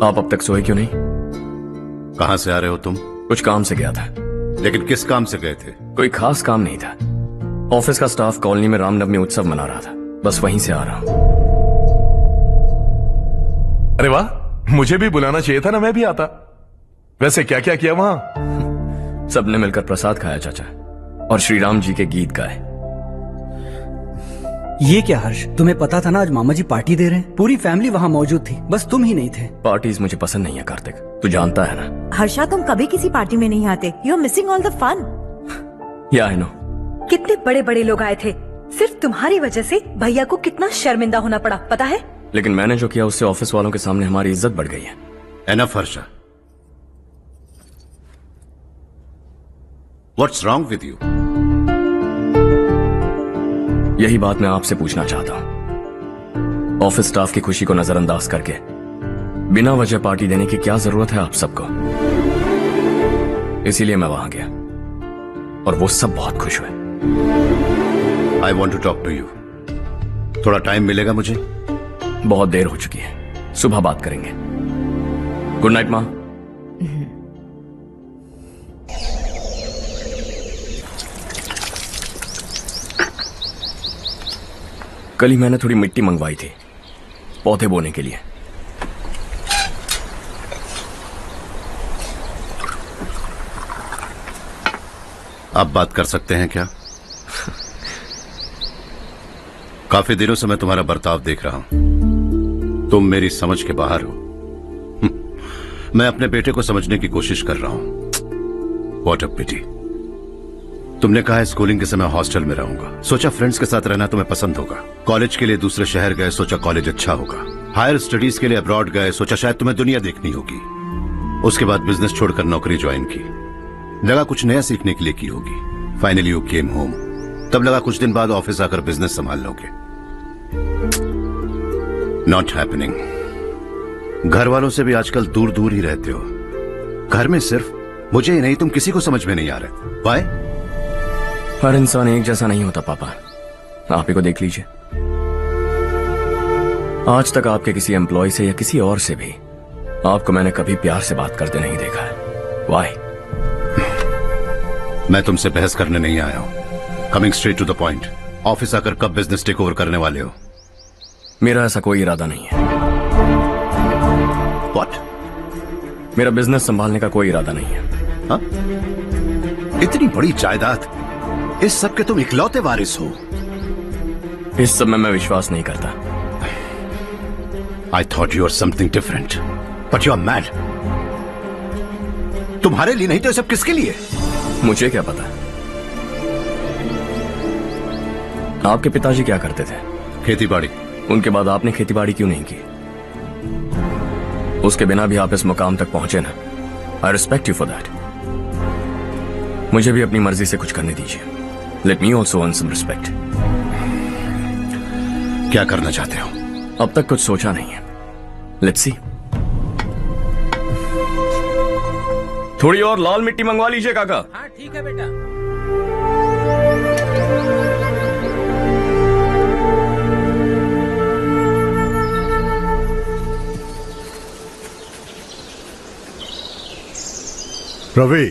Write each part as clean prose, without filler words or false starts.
आप अब तक सोए क्यों नहीं? कहां से आ रहे हो तुम? कुछ काम से गया था। लेकिन किस काम से गए थे? कोई खास काम नहीं था। ऑफिस का स्टाफ कॉलोनी में रामनवमी उत्सव मना रहा था, बस वहीं से आ रहा हूं। अरे वाह, मुझे भी बुलाना चाहिए था ना, मैं भी आता। वैसे क्या क्या किया वहां? सबने मिलकर प्रसाद खाया चाचा, और श्री राम जी के गीत गाए। ये क्या हर्ष, तुम्हें पता था ना आज मामा जी पार्टी दे रहे हैं? पूरी फैमिली वहाँ मौजूद थी, बस तुम ही नहीं थे। पार्टीज मुझे पसंद नहीं है कार्तिक, तू जानता है ना। हर्षा, तुम कभी किसी पार्टी में नहीं आते। You are missing all the fun. Yeah I no. कितने बड़े बड़े लोग आए थे, सिर्फ तुम्हारी वजह से भैया को कितना शर्मिंदा होना पड़ा, पता है? लेकिन मैंने जो किया उससे ऑफिस वालों के सामने हमारी इज्जत बढ़ गई है। Enough Harsha, what's wrong with you? यही बात मैं आपसे पूछना चाहता हूं। ऑफिस स्टाफ की खुशी को नजरअंदाज करके बिना वजह पार्टी देने की क्या जरूरत है आप सबको? इसीलिए मैं वहां गया और वो सब बहुत खुश हुए। I want to talk to you. थोड़ा टाइम मिलेगा मुझे? बहुत देर हो चुकी है, सुबह बात करेंगे। गुड नाइट मां। कल ही मैंने थोड़ी मिट्टी मंगवाई थी पौधे बोने के लिए। आप बात कर सकते हैं क्या? काफी दिनों से मैं तुम्हारा बर्ताव देख रहा हूं। तुम मेरी समझ के बाहर हो। मैं अपने बेटे को समझने की कोशिश कर रहा हूं। व्हाट अ पिटी। तुमने कहा स्कूलिंग के समय हॉस्टल में रहूंगा, सोचा फ्रेंड्स के साथ रहना तुम्हें पसंद होगा। कॉलेज के लिए दूसरे शहर गए, सोचा कॉलेज अच्छा होगा। हायर स्टडीज के लिए अब्रॉड गए, सोचा शायद तुम्हें दुनिया देखनी होगी। उसके बाद बिजनेस छोड़कर नौकरी ज्वाइन की, लगा कुछ नया सीखने के लिए की होगी। फाइनली यू केम होम, तब लगा कुछ दिन बाद ऑफिस आकर बिजनेस संभाल लोगे। Not happening. घर वालों से भी आजकल दूर दूर ही रहते हो। घर में सिर्फ मुझे ही नहीं, तुम किसी को समझ में नहीं आ रहे। वाई? हर इंसान एक जैसा नहीं होता पापा, आप ही को देख लीजिए। आज तक आपके किसी एम्प्लॉय से या किसी और से भी आपको मैंने कभी प्यार से बात करते नहीं देखा है। वाई? मैं तुमसे बहस करने नहीं आया हूं। Coming straight to the point, office आकर कब बिजनेस टेक ओवर करने वाले हो? मेरा ऐसा कोई इरादा नहीं है। व्हाट? मेरा बिजनेस संभालने का कोई इरादा नहीं है। हाँ? इतनी बड़ी जायदाद, इस सब के तुम इकलौते वारिस हो। इस सब में मैं विश्वास नहीं करता। I thought you were something different, but you are mad. तुम्हारे लिए नहीं तो सब किसके लिए? मुझे क्या पता। आपके पिताजी क्या करते थे? खेती बाड़ी। उनके बाद आपने खेती बाड़ी क्यों नहीं की? उसके बिना भी आप इस मुकाम तक पहुंचे ना। I respect you for that. मुझे भी अपनी मर्जी से कुछ करने दीजिए। Let me also earn some respect. क्या करना चाहते हो? अब तक कुछ सोचा नहीं है। Let's see. थोड़ी और लाल मिट्टी मंगवा लीजिए काका। हाँ ठीक है बेटा। रवि,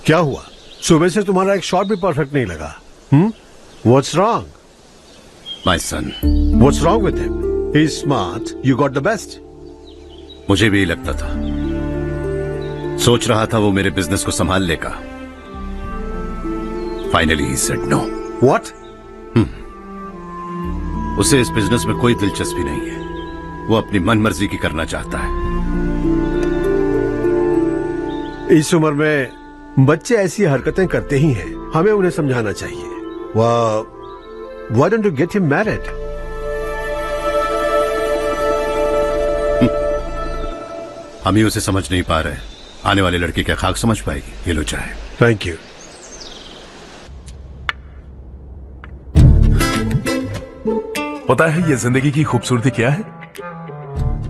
क्या हुआ? सुबह से तुम्हारा एक शॉट भी परफेक्ट नहीं लगा। What's wrong? My son. What's wrong with him? He's smart. You got the best. मुझे भी लगता था। सोच रहा था वो मेरे बिजनेस को संभाल लेगा। Finally he said no. What? उसे इस बिजनेस में कोई दिलचस्पी नहीं है। वो अपनी मनमर्जी की करना चाहता है। इस उम्र में बच्चे ऐसी हरकतें करते ही हैं, हमें उन्हें समझाना चाहिए। Why don't you get him married? हम ही उसे समझ नहीं पा रहे। आने वाली लड़की क्या खाक समझ पाएगी? ये लो चाहे। Thank you. पता है ये जिंदगी की खूबसूरती क्या है?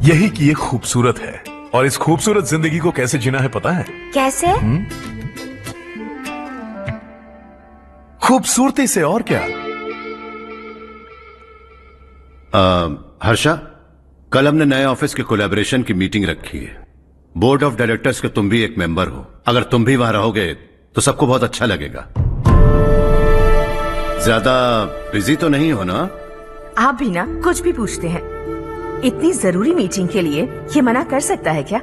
यही कि ये खूबसूरत है, और इस खूबसूरत जिंदगी को कैसे जीना है पता है? कैसे? खूबसूरती से, और क्या। हर्षा, कल हमने नए ऑफिस के कोलैबोरेशन की मीटिंग रखी है। बोर्ड ऑफ डायरेक्टर्स के तुम भी एक मेंबर हो। अगर तुम भी वहां रहोगे तो सबको बहुत अच्छा लगेगा। ज्यादा बिजी तो नहीं हो ना? आप भी ना कुछ भी पूछते हैं। इतनी जरूरी मीटिंग के लिए ये मना कर सकता है क्या?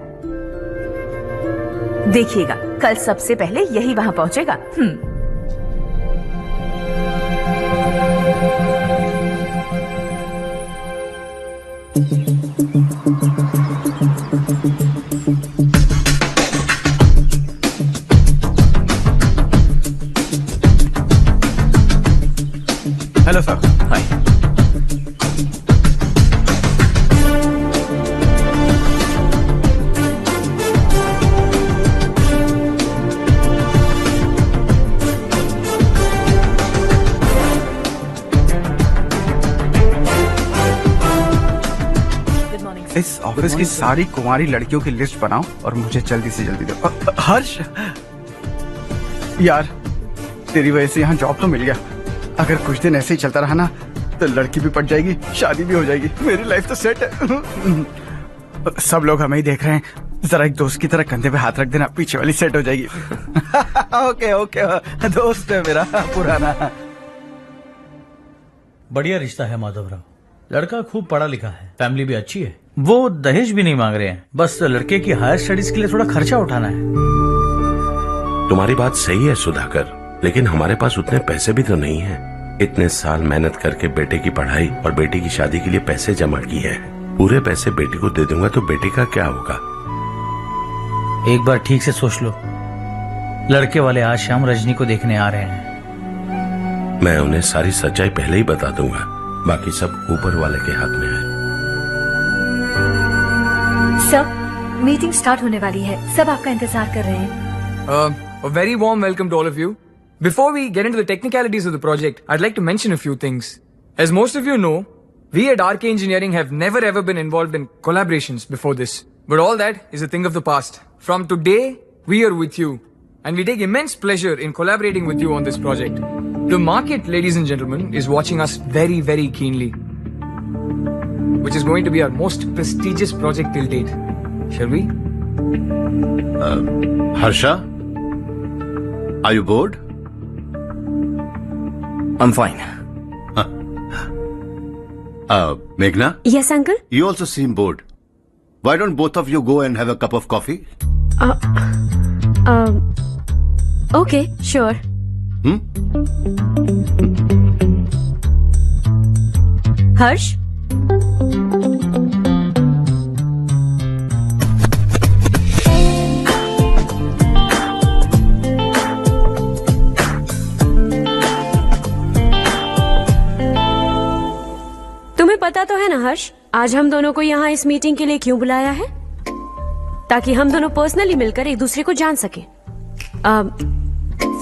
देखिएगा कल सबसे पहले यही वहां पहुंचेगा। Hello sir. हाय। इस ऑफिस की सारी कुंवारी लड़कियों की लिस्ट बनाओ और मुझे जल्दी से जल्दी दो। हर्ष यार, तेरी वजह से यहाँ जॉब तो मिल गया। अगर कुछ दिन ऐसे ही चलता रहा ना तो लड़की भी पट जाएगी, शादी भी हो जाएगी, मेरी लाइफ तो सेट है। सब लोग हमें ही देख रहे हैं, जरा एक दोस्त की तरह कंधे पे हाथ रख देना, पीछे वाली सेट हो जाएगी। ओके ओके, दोस्त है मेरा पुराना। बढ़िया रिश्ता है माधवराव। लड़का खूब पढ़ा लिखा है, फैमिली भी अच्छी है। वो दहेज भी नहीं मांग रहे हैं, बस लड़के की हायर स्टडीज के लिए थोड़ा खर्चा उठाना है। तुम्हारी बात सही है सुधाकर, लेकिन हमारे पास उतने पैसे भी तो नहीं हैं। इतने साल मेहनत करके बेटे की पढ़ाई और बेटी की शादी के लिए पैसे जमा किए हैं। पूरे पैसे बेटी को दे दूंगा तो बेटे का क्या होगा? एक बार ठीक से सोच लो। लड़के वाले आज शाम रजनी को देखने आ रहे हैं। मैं उन्हें सारी सच्चाई पहले ही बता दूंगा, बाकी सब ऊपर वाले के हाथ में है। सर, मीटिंग स्टार्ट होने वाली है, सब आपका इंतजार कर रहे हैं। A very warm welcome to all of you. Before we get into the technicalities of the project, I'd like to mention a few things. As most of you know, we at RK Engineering have never ever been involved in collaborations before this. But all that is a thing of the past. From today, we are with you. And we take immense pleasure in collaborating with you on this project. The market, ladies and gentlemen, is watching us very, very keenly. Which is going to be our most prestigious project till date. Shall we? Harsha? Are you bored? I'm fine. Meghna? Yes, uncle? You also seem bored. Why don't both of you go and have a cup of coffee? Okay, sure. Harsh? तुम्हें पता तो है ना हर्ष, आज हम दोनों को यहाँ इस मीटिंग के लिए क्यों बुलाया है? ताकि हम दोनों पर्सनली मिलकर एक दूसरे को जान सके।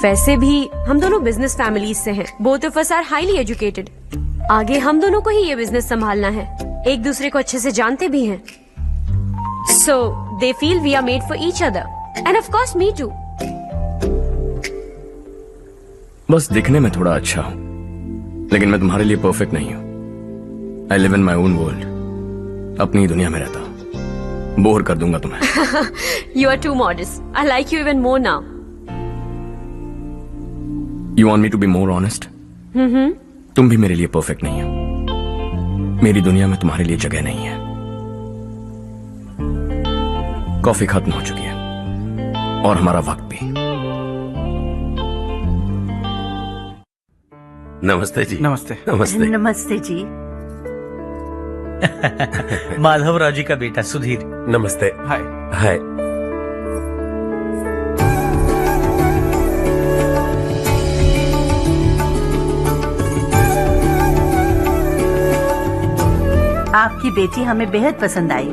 वैसे भी हम दोनों बिजनेस फैमिलीज से हैं। Both of us are highly educated. आगे हम दोनों को ही ये बिजनेस संभालना है। एक दूसरे को अच्छे से जानते भी हैं। So they feel we are made for each other and of course me too. बस दिखने में थोड़ा अच्छा हूं, लेकिन मैं तुम्हारे लिए परफेक्ट नहीं हूं। I live in my own world. अपनी ही दुनिया में रहता हूं। बोर कर दूंगा तुम्हें। You are too modest. I like you even more now. You want me to be more honest? तुम भी मेरे लिए परफेक्ट नहीं हो। मेरी दुनिया में तुम्हारे लिए जगह नहीं है। कॉफी खत्म हो चुकी है और हमारा वक्त भी। नमस्ते जी। नमस्ते। नमस्ते। नमस्ते जी। माधवराव जी का बेटा सुधीर। नमस्ते। हाय। हाय। आपकी बेटी हमें बेहद पसंद आई।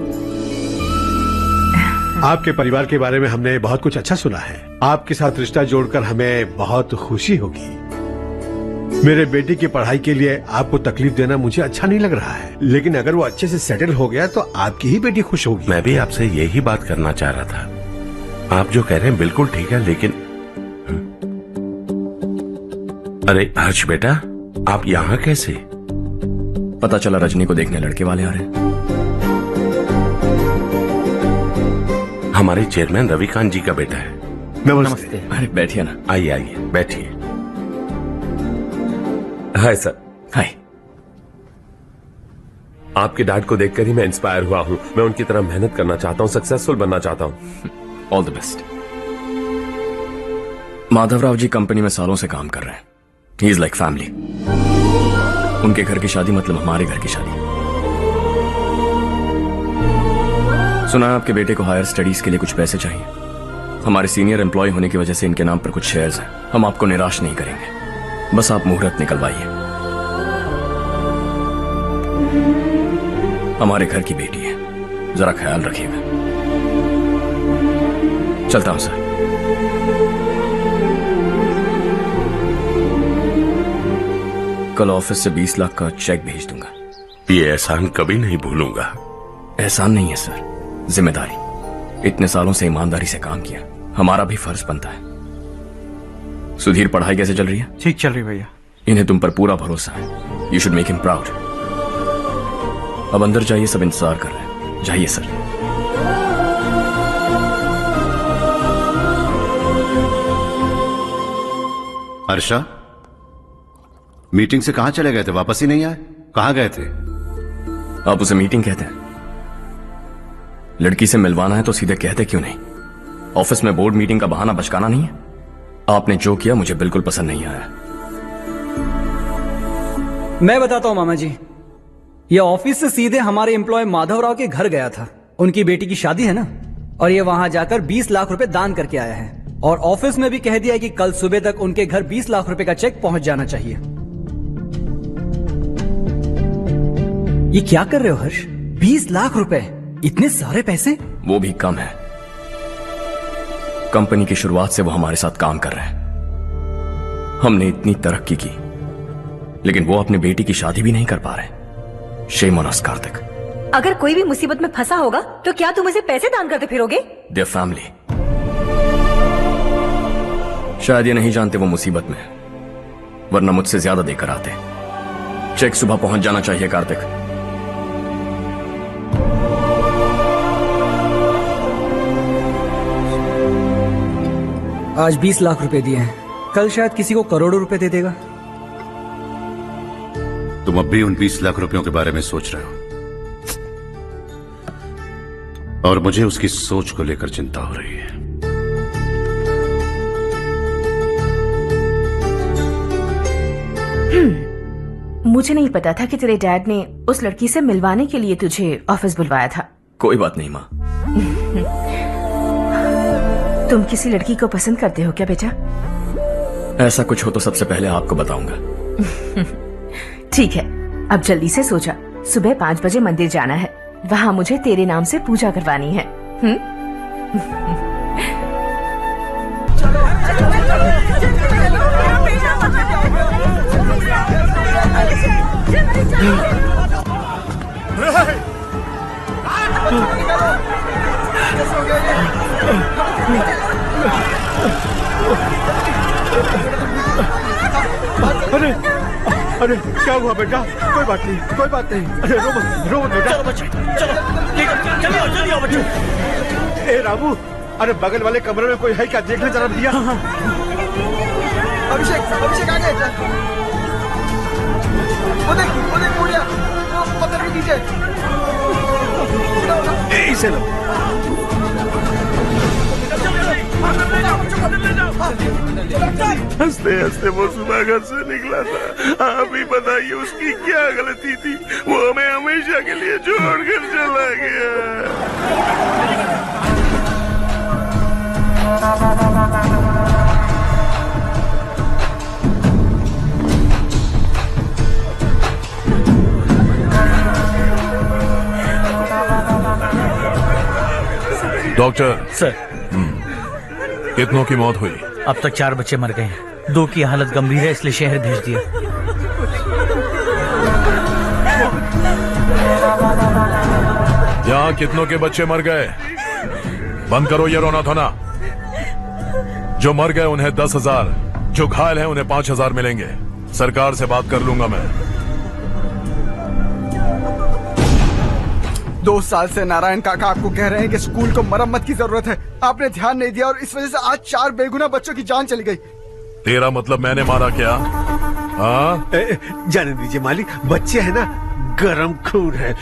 आपके परिवार के बारे में हमने बहुत कुछ अच्छा सुना है। आपके साथ रिश्ता जोड़कर हमें बहुत खुशी होगी। मेरे बेटे की पढ़ाई के लिए आपको तकलीफ देना मुझे अच्छा नहीं लग रहा है, लेकिन अगर वो अच्छे से सेटल हो गया तो आपकी ही बेटी खुश होगी। मैं भी आपसे यही बात करना चाह रहा था। आप जो कह रहे हैं बिल्कुल ठीक है, लेकिन अरे हर्ष बेटा, आप यहाँ कैसे? पता चला रजनी को देखने लड़के वाले आ रहे हैं। हमारे चेयरमैन रविकांत जी का बेटा है। नमस्ते। अरे बैठिए ना। आइए आइए बैठिए। Hi sir. हाय। आपके डैड को देखकर ही मैं इंस्पायर हुआ हूँ। मैं उनकी तरह मेहनत करना चाहता हूँ, सक्सेसफुल बनना चाहता हूँ। All the best. Madhavrao ji company में सालों से काम कर रहे हैं। He is like family. उनके घर की शादी मतलब हमारे घर की शादी। सुना है आपके बेटे को हायर स्टडीज के लिए कुछ पैसे चाहिए। हमारे सीनियर एम्प्लॉय होने की वजह से इनके नाम पर कुछ शेयर्स हैं। हम आपको निराश नहीं करेंगे, बस आप मुहूर्त निकलवाइए। हमारे घर की बेटी है, जरा ख्याल रखिएगा। चलता हूं सर। कल ऑफिस से 20 लाख का चेक भेज दूंगा। ये एहसान कभी नहीं भूलूंगा। एहसान नहीं है सर, जिम्मेदारी। इतने सालों से ईमानदारी से काम किया, हमारा भी फर्ज बनता है। सुधीर, पढ़ाई कैसे चल रही है? ठीक चल रही भैया। इन्हें तुम पर पूरा भरोसा है। You should make him proud. अब अंदर जाइए, सब इंतजार कर रहे हैं। जाइए सर। अर्षा, मीटिंग से कहां चले गए थे? वापस ही नहीं आए? कहां गए थे? आप उसे मीटिंग कहते हैं? लड़की से मिलवाना है तो सीधे कहते क्यों नहीं? ऑफिस में बोर्ड मीटिंग का बहाना बचकाना नहीं है। आपने जो किया मुझे बिल्कुल पसंद नहीं आया। मैं बताता हूं मामा जी, ये ऑफिस से सीधे हमारे एम्प्लॉय माधवराव के घर गया था। उनकी बेटी की शादी है ना, और ये वहां जाकर 20 लाख रुपए दान करके आया है। और ऑफिस में भी कह दिया कि कल सुबह तक उनके घर 20 लाख रुपए का चेक पहुंच जाना चाहिए। ये क्या कर रहे हो हर्ष? 20 लाख रुपए, इतने सारे पैसे? वो भी कम है। कंपनी की शुरुआत से वो हमारे साथ काम कर रहे हैं। हमने इतनी तरक्की की, लेकिन वो अपने बेटी की शादी भी नहीं कर पा रहे। Shame on us Kartik. अगर कोई भी मुसीबत में फंसा होगा तो क्या तुम उसे पैसे दान करते फिरोगे? Their family. शायद ये नहीं जानते वो मुसीबत में है, वरना मुझसे ज्यादा देकर आते। चेक सुबह पहुंच जाना चाहिए कार्तिक। आज 20 लाख रुपए दिए हैं, कल शायद किसी को करोड़ों रुपए दे देगा। तुम अब भी उन 20 लाख रुपयों के बारे में सोच रहे हो, और मुझे उसकी सोच को लेकर चिंता हो रही है। मुझे नहीं पता था कि तेरे डैड ने उस लड़की से मिलवाने के लिए तुझे ऑफिस बुलवाया था। कोई बात नहीं माँ। तुम किसी लड़की को पसंद करते हो क्या बेटा? ऐसा कुछ हो तो सबसे पहले आपको बताऊंगा। ठीक है, अब जल्दी से सो जा। सुबह 5 बजे मंदिर जाना है, वहाँ मुझे तेरे नाम से पूजा करवानी है। अरे अरे क्या हुआ बेटा? कोई बात नहीं, कोई बात नहीं। अरे रो मत बेटा। चलो बच्चे, चलो जल्दी आओ बच्चे। ए रामू, अरे बगल वाले कमरे में कोई है क्या? देखने जरा भैया। अभिषेक अभिषेक आ गए। वो देख बुढ़िया, वो पत्थर के नीचे। इसे लो। हंसते हंसते वो सुबह घर से निकला था। आप ही बताइए उसकी क्या गलती थी? वो हमें हमेशा के लिए छोड़कर चला गया। डॉक्टर सर, कितनों की मौत हुई? अब तक 4 बच्चे मर गए हैं। 2 की हालत गंभीर है, इसलिए शहर भेज दिया। यहाँ कितनों के बच्चे मर गए? बंद करो ये रोना धोना। जो मर गए उन्हें 10,000, जो घायल हैं उन्हें 5,000 मिलेंगे। सरकार से बात कर लूंगा मैं। 2 साल से नारायण काका आपको कह रहे हैं कि स्कूल को मरम्मत की जरूरत है। आपने ध्यान नहीं दिया और इस वजह से आज 4 बेगुनाह बच्चों की जान चली गई। तेरा मतलब मैंने मारा क्या? हाँ, जाने दीजिए मालिक, बच्चे हैं ना, गरम खून है।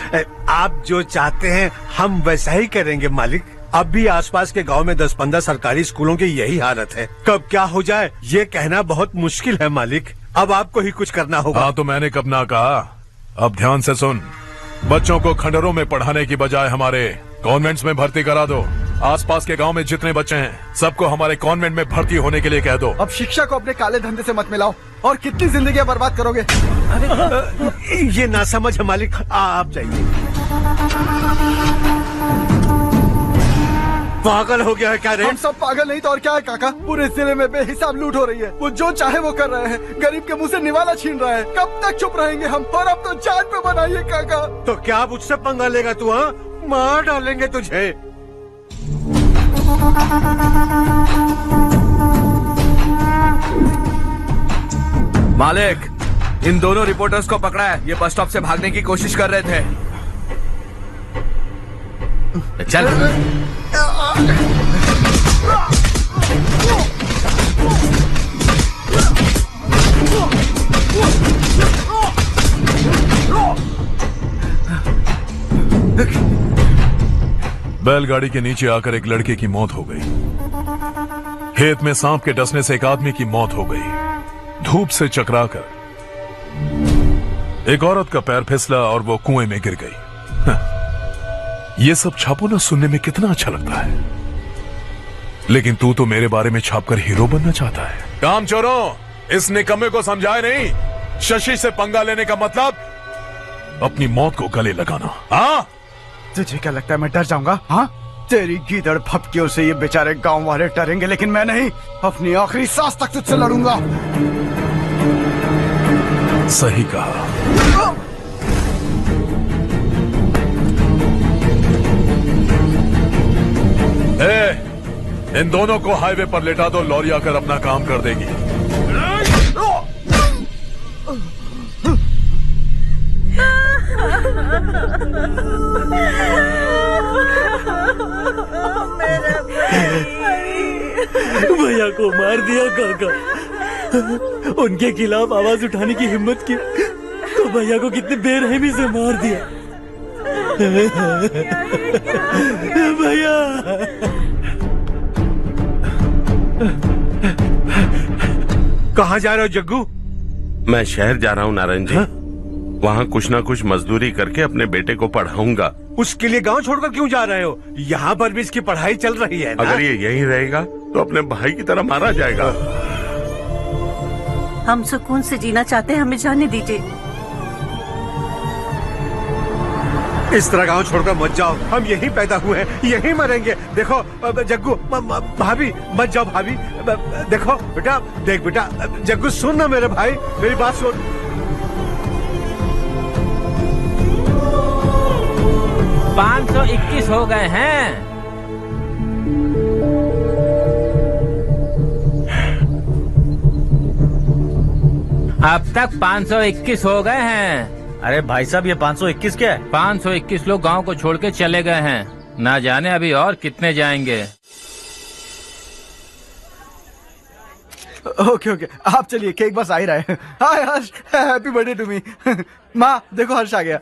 आप जो चाहते हैं हम वैसा ही करेंगे मालिक। अब भी आसपास के गांव में 10-15 सरकारी स्कूलों की यही हालत है। कब क्या हो जाए ये कहना बहुत मुश्किल है मालिक। अब आपको ही कुछ करना होगा। हाँ, तो मैंने कब ना कहा। अब ध्यान से सुन, बच्चों को खंडरों में पढ़ाने की बजाय हमारे कॉन्वेंट्स में भर्ती करा दो। आसपास के गांव में जितने बच्चे हैं सबको हमारे कॉन्वेंट में भर्ती होने के लिए कह दो। अब शिक्षा को अपने काले धंधे से मत मिलाओ। और कितनी जिंदगियां बर्बाद करोगे? ये ना समझ है मालिक, आप जाइए। पागल हो गया है क्या रे? हम सब पागल नहीं तो और क्या है काका। पूरे जिले में बेहिसाब लूट हो रही है। वो जो चाहे वो कर रहे हैं। गरीब के मुंह से निवाला छीन रहा है। कब तक चुप रहेंगे हम? और अब तो जान पे बनाइए काका। तो क्या मुझसे पंगा लेगा तू? हाँ, मार डालेंगे तुझे। मालिक, इन दोनों रिपोर्टर्स को पकड़ा है। ये बस स्टॉप से भागने की कोशिश कर रहे थे। चल। बैलगाड़ी के नीचे आकर एक लड़के की मौत हो गई। खेत में सांप के डसने से एक आदमी की मौत हो गई। धूप से चकराकर एक औरत का पैर फिसला और वो कुएं में गिर गई। ये सब छापो ना, सुनने में कितना अच्छा लगता है, लेकिन तू तो मेरे बारे में छापकर हीरो बनना चाहता है। काम चोरों, इस निकम्मे को समझाए नहीं। शशि से पंगा लेने का मतलब अपनी मौत को गले लगाना। हाँ, तुझे क्या लगता है मैं डर जाऊंगा? हाँ, तेरी गीदड़ फपकियों से ये बेचारे गांव वाले डरेंगे, लेकिन मैं नहीं। अपनी आखिरी सांस तक तुझसे लड़ूंगा। सही कहा। इन दोनों को हाईवे पर लेटा दो। लॉरी आकर अपना काम कर देगी। भैया को मार दिया काका। उनके खिलाफ आवाज उठाने की हिम्मत की तो भैया को कितने बेरहमी से मार दिया। भैया, कहाँ जा रहे हो जग्गू? मैं शहर जा रहा हूँ नारायण जी। वहाँ कुछ ना कुछ मजदूरी करके अपने बेटे को पढ़ाऊंगा। उसके लिए गांव छोड़कर क्यों जा रहे हो? यहाँ पर भी इसकी पढ़ाई चल रही है ना? अगर ये यहीं रहेगा तो अपने भाई की तरह मारा जाएगा। हम सुकून से जीना चाहते हैं, हमें जाने दीजिए। इस तरह गांव छोड़कर मत जाओ। हम यहीं पैदा हुए हैं, यहीं मरेंगे। देखो जग्गू, भाभी मत जाओ। भाभी देखो बेटा, देख बेटा, जग्गू सुन ना मेरे भाई, मेरी बात सुन। 521 हो गए हैं। अब तक 521 हो गए हैं। अरे भाई साहब, ये 521 क्या है? 521 लोग गांव को छोड़ के चले गए हैं। ना जाने अभी और कितने जाएंगे। ओके ओके, आप चलिए, केक बस आ ही रहा है। हाय हर्ष, हैप्पी बर्थडे टू मी। माँ देखो, हर्ष आ गया।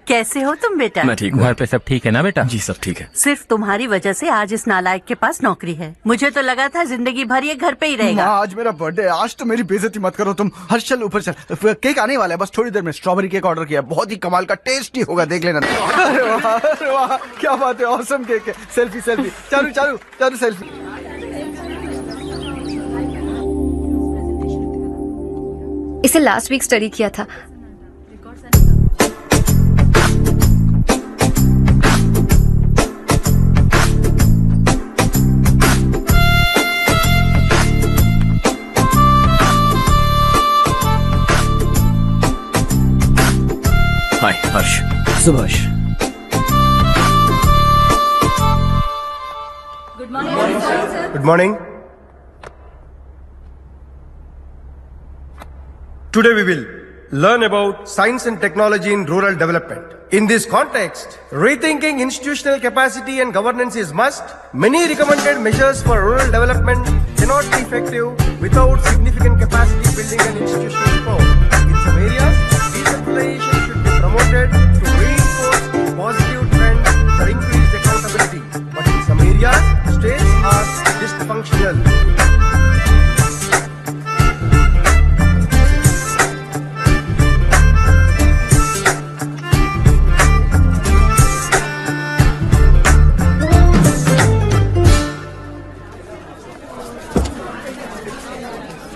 कैसे हो तुम बेटा? मैं ठीक हूँ। घर पे सब ठीक है ना बेटा? जी सब ठीक है। सिर्फ तुम्हारी वजह से आज इस नालायक के पास नौकरी है। मुझे तो लगा था जिंदगी भर ये घर पे ही रहेगा। माँ, आज मेरा बर्थडे, आज तो मेरी बेइज्जती मत करो तुम। हर्ष चल ऊपर चल, केक आने वाला है बस थोड़ी देर में। स्ट्रॉबेरी केक ऑर्डर किया, बहुत ही कमाल का, टेस्टी होगा, देख लेना। अरे वाह, अरे वाह, क्या बात है, ऑसम केक है। सेल्फी सेल्फी, चालू चालू चालू सेल्फी। इसे लास्ट वीक स्टडी किया था। Hi Harsh. Subhash. Good morning. Today we will learn about science and technology in rural development. In this context, rethinking institutional capacity and governance is must. Many recommended measures for rural development cannot be effective without significant capacity building and institutional support. In some areas, decentralization should be promoted to reinforce positive trends for increased accountability. But in some areas, states are dysfunctional.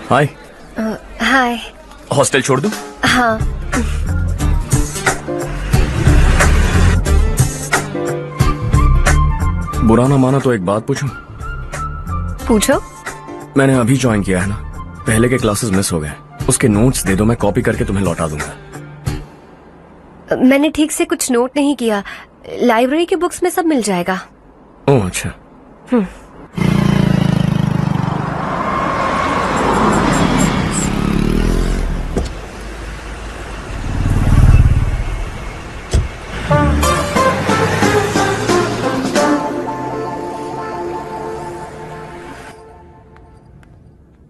Hi. Hi. Hostel छोड़ दूं? हाँ। बुरा ना माना तो एक बात पूछूं? पूछो। मैंने अभी ज्वाइन किया है ना, पहले के क्लासेस मिस हो गए, उसके नोट्स दे दो, मैं कॉपी करके तुम्हें लौटा दूंगा। मैंने ठीक से कुछ नोट नहीं किया, लाइब्रेरी के बुक्स में सब मिल जाएगा। ओह अच्छा।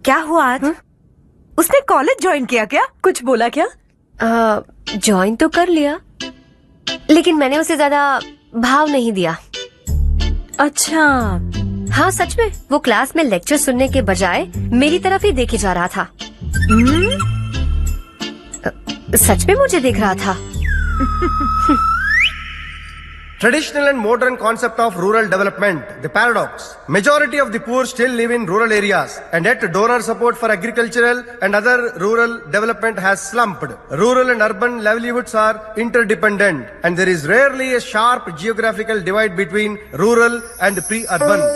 क्या हुआ आज? उसने कॉलेज ज्वाइन किया क्या? कुछ बोला क्या? ज्वाइन तो कर लिया, लेकिन मैंने उसे ज्यादा भाव नहीं दिया। अच्छा। हाँ सच में, वो क्लास में लेक्चर सुनने के बजाय मेरी तरफ ही देखे जा रहा था। सच में मुझे देख रहा था। Traditional and modern concept of rural development, the paradox. Majority of the poor still live in rural areas, and yet donor support for agricultural and other rural development has slumped. Rural and urban livelihoods are interdependent, and there is rarely a sharp geographical divide between rural and pre-urban.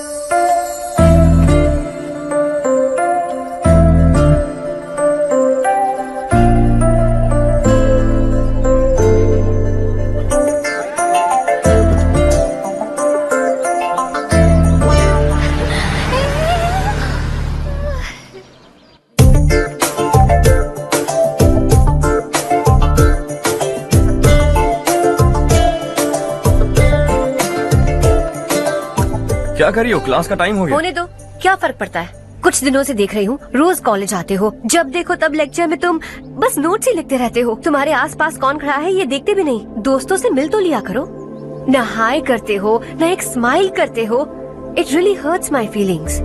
क्या कर रही हो? Class का time हो गया। होने दो, क्या फर्क पड़ता है? कुछ दिनों से देख रही हूँ, रोज कॉलेज आते हो, जब देखो तब लेक्चर में तुम बस नोट्स ही लिखते रहते हो। तुम्हारे आसपास कौन खड़ा है ये देखते भी नहीं। दोस्तों से मिल तो लिया करो। न हाय करते हो, न एक स्माइल करते हो। It really hurts my feelings.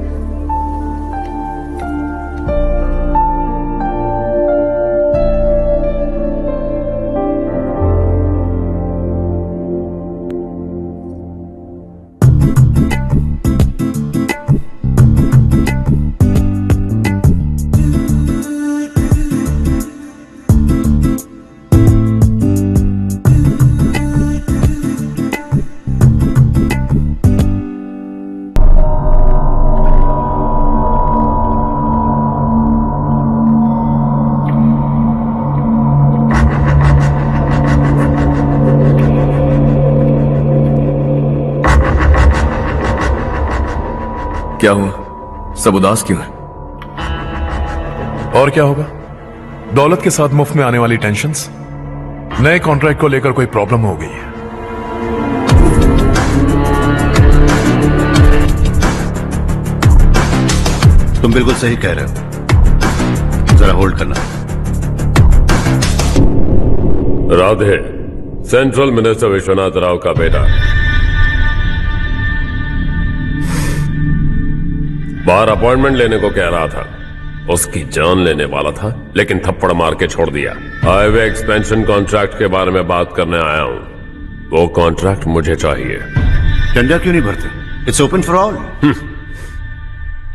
क्या हुआ? सब उदास क्यों है? और क्या होगा? दौलत के साथ मुफ्त में आने वाली टेंशन्स। नए कॉन्ट्रैक्ट को लेकर कोई प्रॉब्लम हो गई है। तुम बिल्कुल सही कह रहे हो, जरा होल्ड करना। राधे, सेंट्रल मिनिस्टर विश्वनाथ राव का बेटा। बाहर अपॉइंटमेंट लेने को कह रहा था, उसकी जान लेने वाला था, लेकिन थप्पड़ मार के छोड़ दिया। हाईवे एक्सपेंशन कॉन्ट्रैक्ट के बारे में बात करने आया हूं। वो कॉन्ट्रैक्ट मुझे चाहिए। टेंडर क्यों नहीं भरते? It's open for all.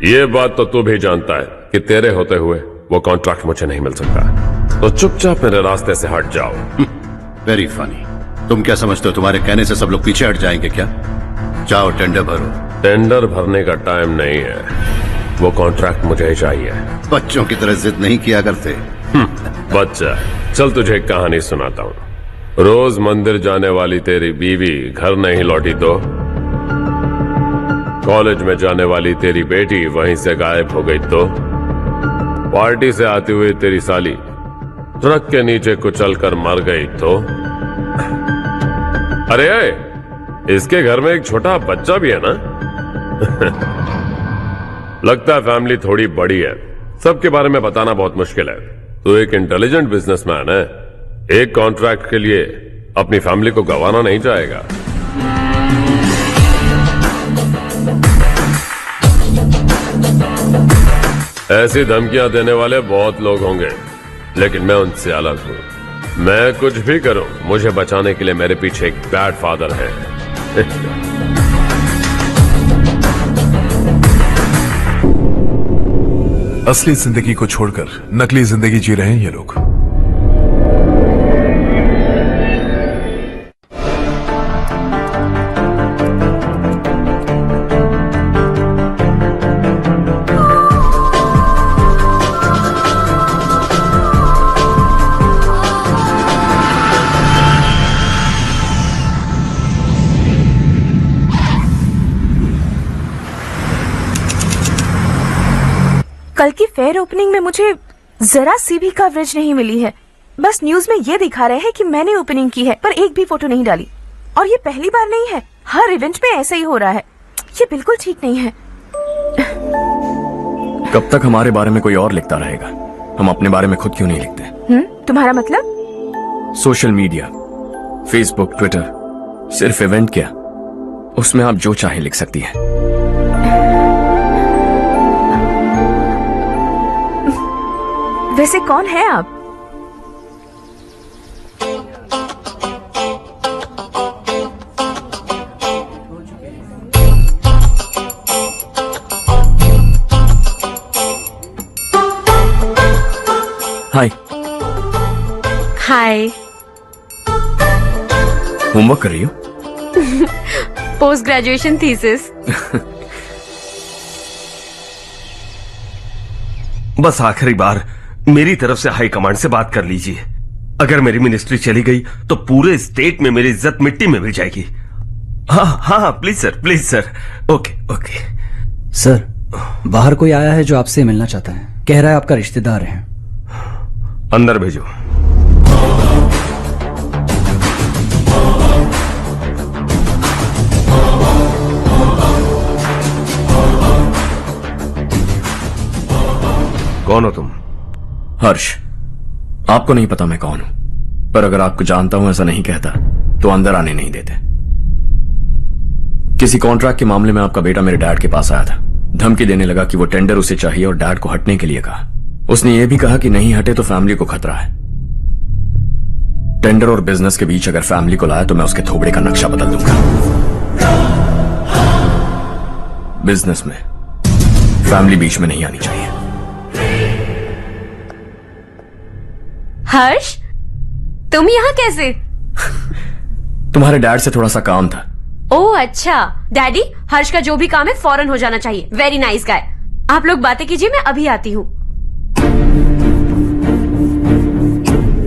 ये बात तो तू भी जानता है कि तेरे होते हुए वो कॉन्ट्रैक्ट मुझे नहीं मिल सकता, तो चुपचाप मेरे रास्ते से हट जाओ। Very funny. तुम क्या समझते हो तुम्हारे कहने से सब लोग पीछे हट जाएंगे क्या? जाओ टेंडर भरो। टेंडर भरने का टाइम नहीं है, वो कॉन्ट्रैक्ट मुझे ही चाहिए। बच्चों की तरह जिद नहीं किया करते। बच्चा, चल तुझे एक कहानी सुनाता हूँ। रोज मंदिर जाने वाली तेरी बीवी घर नहीं लौटी तो, कॉलेज में जाने वाली तेरी बेटी वहीं से गायब हो गई तो, पार्टी से आती हुई तेरी साली ट्रक के नीचे कुचल कर मर गई तो? अरे इसके घर में एक छोटा बच्चा भी है ना? लगता है फैमिली थोड़ी बड़ी है, सबके बारे में बताना बहुत मुश्किल है। तो एक इंटेलिजेंट बिजनेसमैन है, एक कॉन्ट्रैक्ट के लिए अपनी फैमिली को गंवाना नहीं चाहेगा। ऐसी धमकियां देने वाले बहुत लोग होंगे, लेकिन मैं उनसे अलग हूं। मैं कुछ भी करूं, मुझे बचाने के लिए मेरे पीछे एक बैड फादर है। असली जिंदगी को छोड़कर नकली जिंदगी जी रहे हैं ये लोग। कल की फेयर ओपनिंग में मुझे जरा सी भी कवरेज नहीं मिली है। बस न्यूज में ये दिखा रहे हैं कि मैंने ओपनिंग की है, पर एक भी फोटो नहीं डाली। और ये पहली बार नहीं है, हर इवेंट में ऐसा ही हो रहा है। ये बिल्कुल ठीक नहीं है। कब तक हमारे बारे में कोई और लिखता रहेगा? हम अपने बारे में खुद क्यों नहीं लिखते? तुम्हारा मतलब? सोशल मीडिया, फेसबुक, ट्विटर, सिर्फ इवेंट क्या, उसमें आप जो चाहे लिख सकती हैं। वैसे कौन है आप? हाय। हाय। होमवर्क कर रही हो? Post graduation thesis. बस आखिरी बार मेरी तरफ से हाई कमांड से बात कर लीजिए। अगर मेरी मिनिस्ट्री चली गई तो पूरे स्टेट में मेरी इज्जत मिट्टी में मिल जाएगी। हाँ हाँ please sir. Okay okay. Sir, बाहर कोई आया है जो आपसे मिलना चाहता है। कह रहा है आपका रिश्तेदार है। अंदर भेजो। कौन हो तुम? हर्ष। आपको नहीं पता मैं कौन हूं, पर अगर आपको जानता हूं ऐसा नहीं कहता तो अंदर आने नहीं देते। किसी कॉन्ट्रैक्ट के मामले में आपका बेटा मेरे डैड के पास आया था। धमकी देने लगा कि वो टेंडर उसे चाहिए और डैड को हटने के लिए कहा। उसने ये भी कहा कि नहीं हटे तो फैमिली को खतरा है। टेंडर और बिजनेस के बीच अगर फैमिली को लाया तो मैं उसके थोबड़े का नक्शा बदल दूंगा। बिजनेस में फैमिली बीच में नहीं आनी चाहिए। हर्ष, तुम यहाँ कैसे? तुम्हारे डैड से थोड़ा सा काम था। ओह अच्छा। डैडी, हर्ष का जो भी काम है फौरन हो जाना चाहिए। Very nice guy. आप लोग बातें कीजिए, मैं अभी आती हूँ।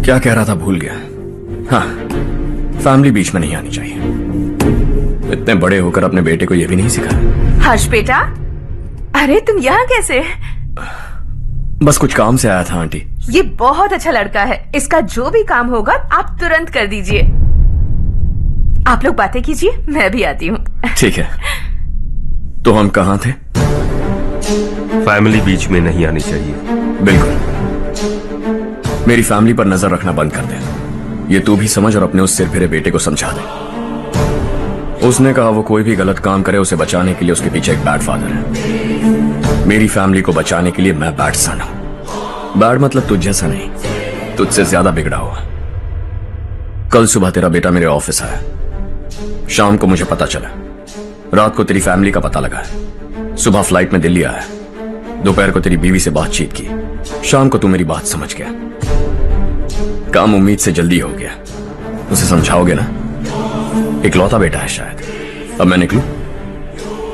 क्या कह रहा था भूल गया। हाँ, फैमिली बीच में नहीं आनी चाहिए। इतने बड़े होकर अपने बेटे को यह भी नहीं सिखाया। हर्ष बेटा, अरे तुम यहाँ कैसे? बस कुछ काम से आया था आंटी। ये बहुत अच्छा लड़का है। इसका जो भी काम होगा आप तुरंत कर दीजिए। आप लोग बातें कीजिए, मैं भी आती हूँ। ठीक है। तो हम कहाँ थे? फैमिली बीच में नहीं आनी चाहिए। बिल्कुल। मेरी फैमिली पर नजर रखना बंद कर दे। ये तू भी समझ और अपने उस सिर फिरे बेटे को समझा दे। उसने कहा वो कोई भी गलत काम करे उसे बचाने के लिए उसके पीछे एक बैड फादर है। मेरी फैमिली को बचाने के लिए मैं बैड सन हूं। बैड मतलब तुझ जैसा नहीं, तुझसे ज्यादा बिगड़ा हुआ। कल सुबह तेरा बेटा मेरे ऑफिस आया। शाम को मुझे पता चला। रात को तेरी फैमिली का पता लगा है। सुबह फ्लाइट में दिल्ली आया। दोपहर को तेरी बीवी से बातचीत की। शाम को तू मेरी बात समझ गया। काम उम्मीद से जल्दी हो गया। उसे समझाओगे ना? इकलौता बेटा है शायद। अब मैं निकलूं,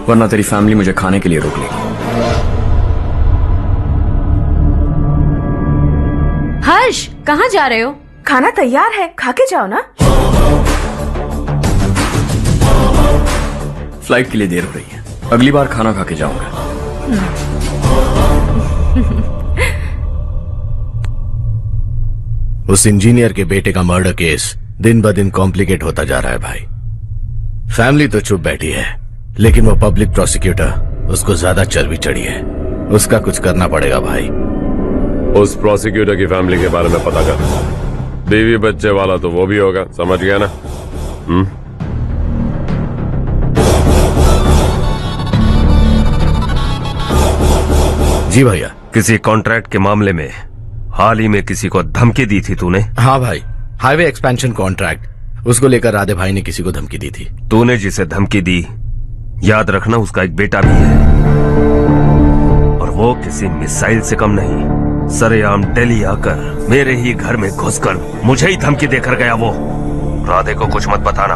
वरना तेरी फैमिली मुझे खाने के लिए रोक लेगी। हर्ष, कहाँ जा रहे हो? खाना तैयार है, खा के जाओ ना। फ्लाइट के लिए देर हो रही है। अगली बार खाना खा के जाऊंगा। उस इंजीनियर के बेटे का मर्डर केस दिन ब दिन कॉम्प्लिकेट होता जा रहा है भाई। फैमिली तो चुप बैठी है, लेकिन वो पब्लिक प्रोसिक्यूटर, उसको ज्यादा चर्बी चढ़ी है। उसका कुछ करना पड़ेगा भाई। उस प्रोसिक्यूटर की फैमिली के बारे में पता कर। बीवी बच्चे वाला तो वो भी होगा, समझ गया ना? जी भैया। किसी कॉन्ट्रैक्ट के मामले में हाल ही में किसी को धमकी दी थी तूने? हाँ भाई, हाईवे एक्सपेंशन कॉन्ट्रैक्ट, उसको लेकर राधे भाई ने किसी को धमकी दी थी। तूने जिसे धमकी दी, याद रखना उसका एक बेटा भी है, और वो किसी मिसाइल से कम नहीं। सरेआम दिल्ली आकर मेरे ही घर में घुसकर मुझे ही धमकी देकर गया वो। राधे को कुछ मत बताना,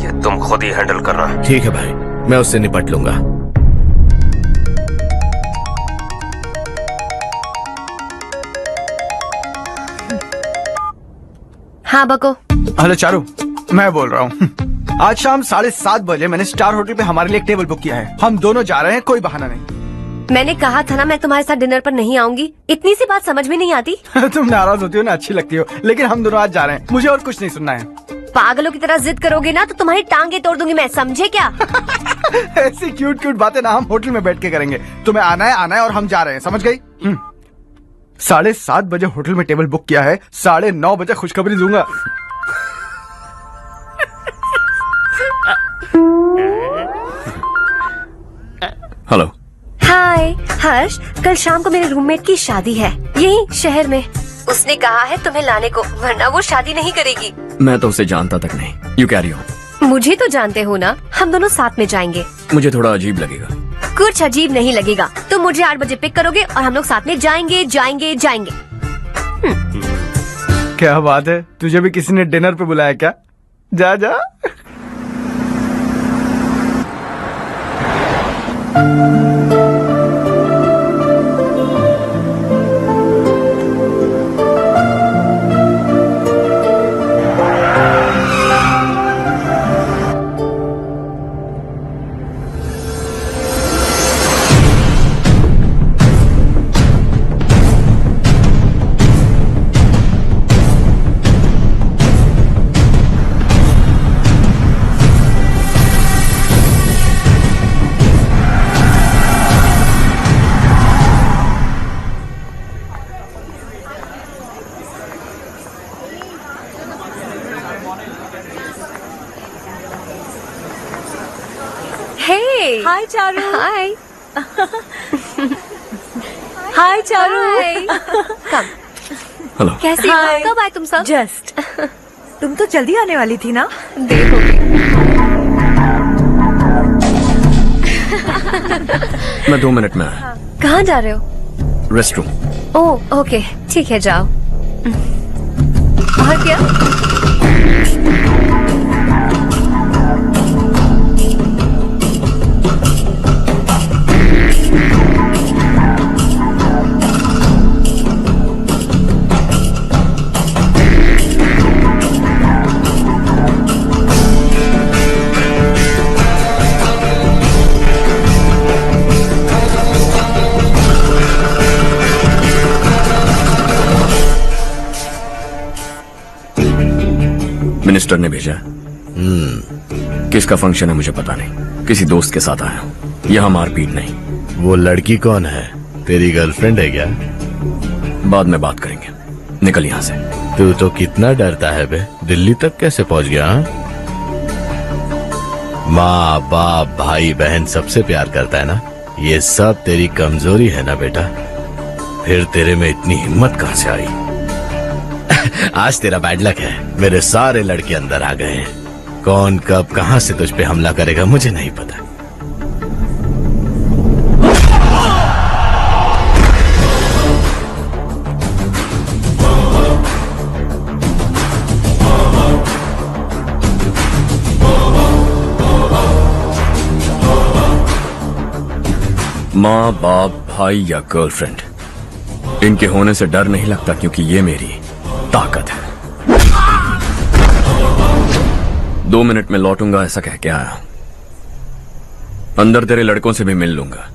ये तुम खुद ही हैंडल करना। ठीक है भाई, मैं उससे निपट लूंगा। हाँ बको। हेलो चारू, मैं बोल रहा हूँ। आज शाम 7:30 बजे मैंने स्टार होटल पे हमारे लिए एक टेबल बुक किया है। हम दोनों जा रहे हैं, कोई बहाना नहीं। मैंने कहा था ना मैं तुम्हारे साथ डिनर पर नहीं आऊंगी। इतनी सी बात समझ में नहीं आती? तुम नाराज होती हो ना, अच्छी लगती हो, लेकिन हम दोनों आज जा रहे हैं। मुझे और कुछ नहीं सुनना है। पागलों की तरह जिद करोगे ना तो तुम्हारी टांगे तोड़ दूंगी मैं, समझे क्या? ऐसी क्यूट क्यूट बातें ना हम होटल में बैठ के करेंगे। तुम्हें आना है और हम जा रहे हैं, समझ गई? 7:30 बजे होटल में टेबल बुक किया है, 9:30 बजे खुशखबरी दूंगा। हेलो। हाय हर्ष, कल शाम को मेरे रूममेट की शादी है यही शहर में। उसने कहा है तुम्हें लाने को, वरना वो शादी नहीं करेगी। मैं तो उसे जानता तक नहीं। You carry on. मुझे तो जानते हो ना, हम दोनों साथ में जाएंगे। मुझे थोड़ा अजीब लगेगा। कुछ अजीब नहीं लगेगा। तुम मुझे 8 बजे पिक करोगे और हम लोग साथ में जाएंगे जाएंगे जाएंगे। क्या बात है, तुझे भी किसी ने डिनर पे बुलाया क्या? जा जा। हाय चारू। हाय। हाय चारू। कम। हेलो। कैसी हो? कब आए तुम सब? जस्ट। तुम तो जल्दी आने वाली थी ना? देर हो गई। मैं 2 मिनट में आया। कहाँ जा रहे हो? Rest room. ओह ओके, ठीक है जाओ। और क्या? मिनिस्टर ने भेजा। किसका फंक्शन है मुझे पता नहीं, किसी दोस्त के साथ आया हूँ। यहाँ मारपीट नहीं। वो लड़की कौन है? तेरी गर्लफ्रेंड है क्या? बाद में बात करेंगे, निकल यहाँ से। तू तो कितना डरता है बे, दिल्ली तक कैसे पहुँच गया? माँ बाप भाई बहन सबसे प्यार करता है ना, ये सब तेरी कमजोरी है ना बेटा। फिर तेरे में इतनी हिम्मत कहाँ से आई? आज तेरा बैड लक है, मेरे सारे लड़के अंदर आ गए हैं। कौन कब कहां से तुझ पे हमला करेगा मुझे नहीं पता। माँ बाप भाई या गर्लफ्रेंड, इनके होने से डर नहीं लगता, क्योंकि ये मेरी ताकत है। 2 मिनट में लौटूंगा ऐसा कह के आया। अंदर तेरे लड़कों से भी मिल लूंगा।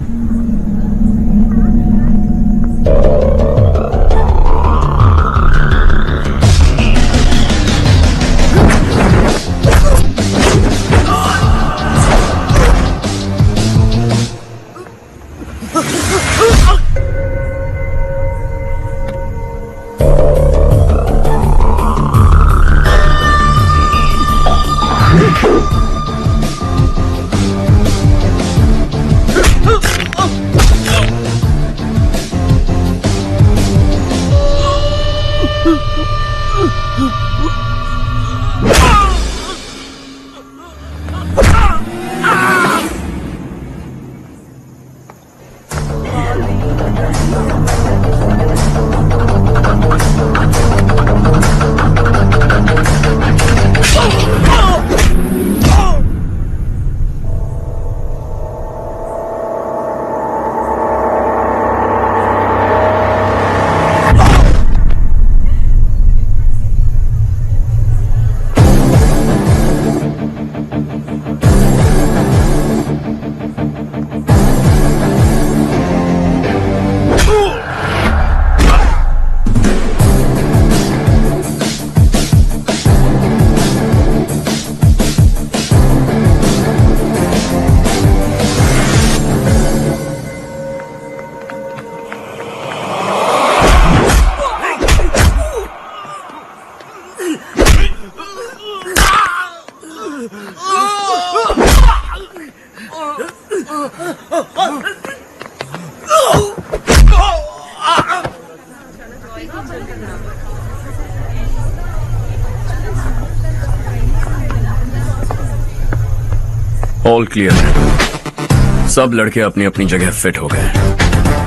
ऑल क्लियर है। सब लड़के अपनी अपनी जगह फिट हो गए।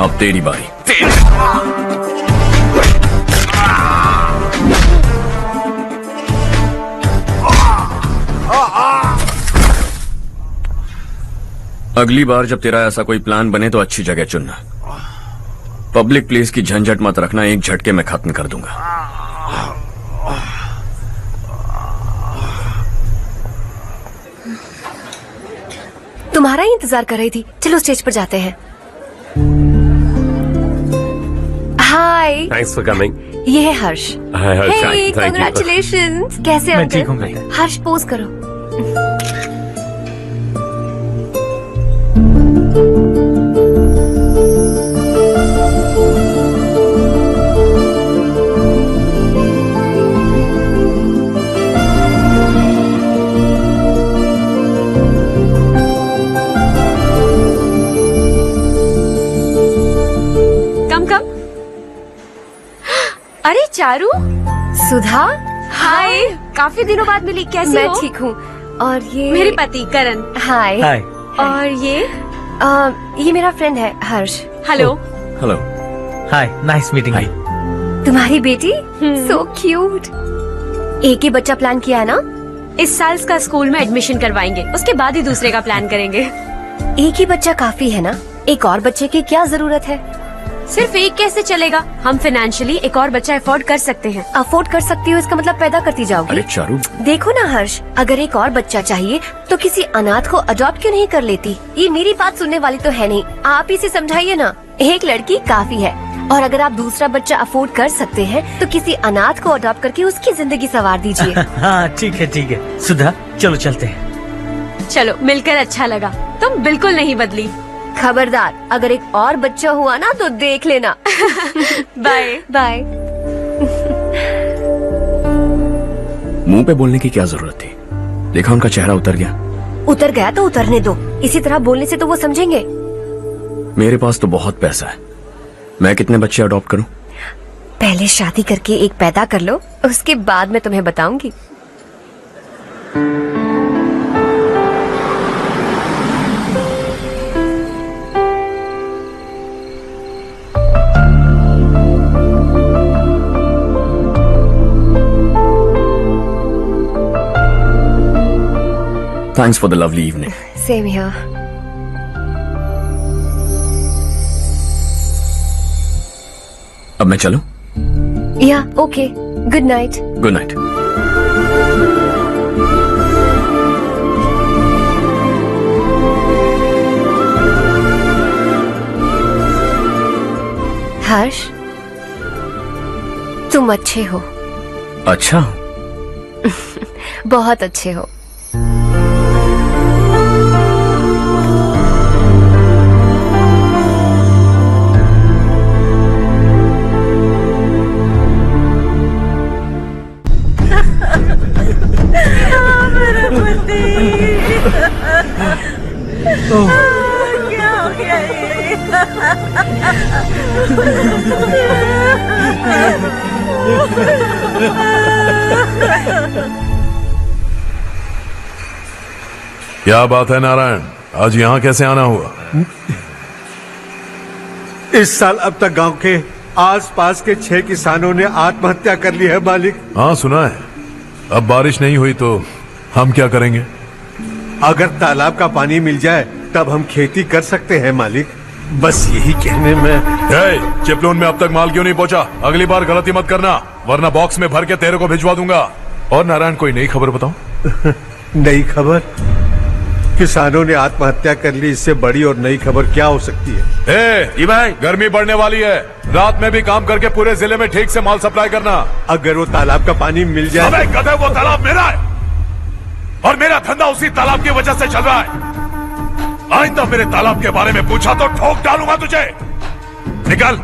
अब तेरी बारी। अगली बार जब तेरा ऐसा कोई प्लान बने तो अच्छी जगह चुनना। पब्लिक प्लेस की झंझट मत रखना, एक झटके में खत्म कर दूंगा। तुम्हारा ही इंतजार कर रही थी। चलो स्टेज पर जाते हैं। हाय। Thanks for coming. ये है Harsh. Hi Harsh, hey, thank you. Congratulations. कैसे मैं अंकल? ठीक हूँ बेटा। हर्ष पोज करो। अरे चारू। सुधा। हाय, काफी दिनों बाद मिली, कैसी मैं हो? ठीक हूँ। और ये मेरे पति करण। हाय। हाय। और ये मेरा फ्रेंड है Harsh. Hello. Hello. Hi, nice meeting you. तुम्हारी बेटी सो क्यूट। एक ही बच्चा प्लान किया है ना? इस साल का स्कूल में एडमिशन करवाएंगे, उसके बाद ही दूसरे का प्लान करेंगे। एक ही बच्चा काफी है ना? एक और बच्चे की क्या जरूरत है? सिर्फ एक कैसे चलेगा? हम फाइनेंशियली एक और बच्चा अफोर्ड कर सकते हैं। अफोर्ड कर सकती हो इसका मतलब पैदा करती जाओगी? अरे चारू, देखो ना हर्ष, अगर एक और बच्चा चाहिए तो किसी अनाथ को अडॉप्ट क्यों नहीं कर लेती? ये मेरी बात सुनने वाली तो है नहीं। आप इसे समझाइए ना। एक लड़की काफी है, और अगर आप दूसरा बच्चा अफोर्ड कर सकते हैं तो किसी अनाथ को अडॉप्ट करके उसकी जिंदगी संवार दीजिए। हाँ ठीक है सुधा, चलो चलते हैं। चलो, मिलकर अच्छा लगा। तुम बिल्कुल नहीं बदली। खबरदार, अगर एक और बच्चा हुआ ना तो देख लेना। Bye bye. मुंह पे बोलने की क्या जरूरत थी? देखा उनका चेहरा उतर गया। उतर गया तो उतरने दो। इसी तरह बोलने से तो वो समझेंगे। मेरे पास तो बहुत पैसा है। मैं कितने बच्चे अडॉप्ट करूं? पहले शादी करके एक पैदा कर लो, उसके बाद मैं तुम्हें बताऊंगी। Thanks for the lovely evening. Same here. अब मैं चलूं? Yeah, okay. Good night. Good night. हर्ष, तुम अच्छे हो। अच्छा? बहुत अच्छे हो। क्या हो गया क्या बात है नारायण, आज यहाँ कैसे आना हुआ? इस साल अब तक गांव के आसपास के 6 किसानों ने आत्महत्या कर ली है मालिक। हाँ सुना है। अब बारिश नहीं हुई तो हम क्या करेंगे? अगर तालाब का पानी मिल जाए तब हम खेती कर सकते हैं मालिक। बस यही कहने में। चिपलून में अब तक माल क्यों नहीं पहुंचा? अगली बार गलती मत करना, वरना बॉक्स में भर के तेरे को भिजवा दूंगा। और नारायण, कोई नई खबर बताओ। नई खबर? किसानों ने आत्महत्या कर ली, इससे बड़ी और नई खबर क्या हो सकती है? भाई, गर्मी बढ़ने वाली है, रात में भी काम करके पूरे जिले में ठीक से माल सप्लाई करना। अगर वो तालाब का पानी मिल जाए। अबे गधे, वो तालाब मेरा है और मेरा धंधा उसी तालाब की वजह से चल रहा है। आइंदा मेरे तालाब के बारे में पूछा तो ठोक डालूंगा तुझे। निकल।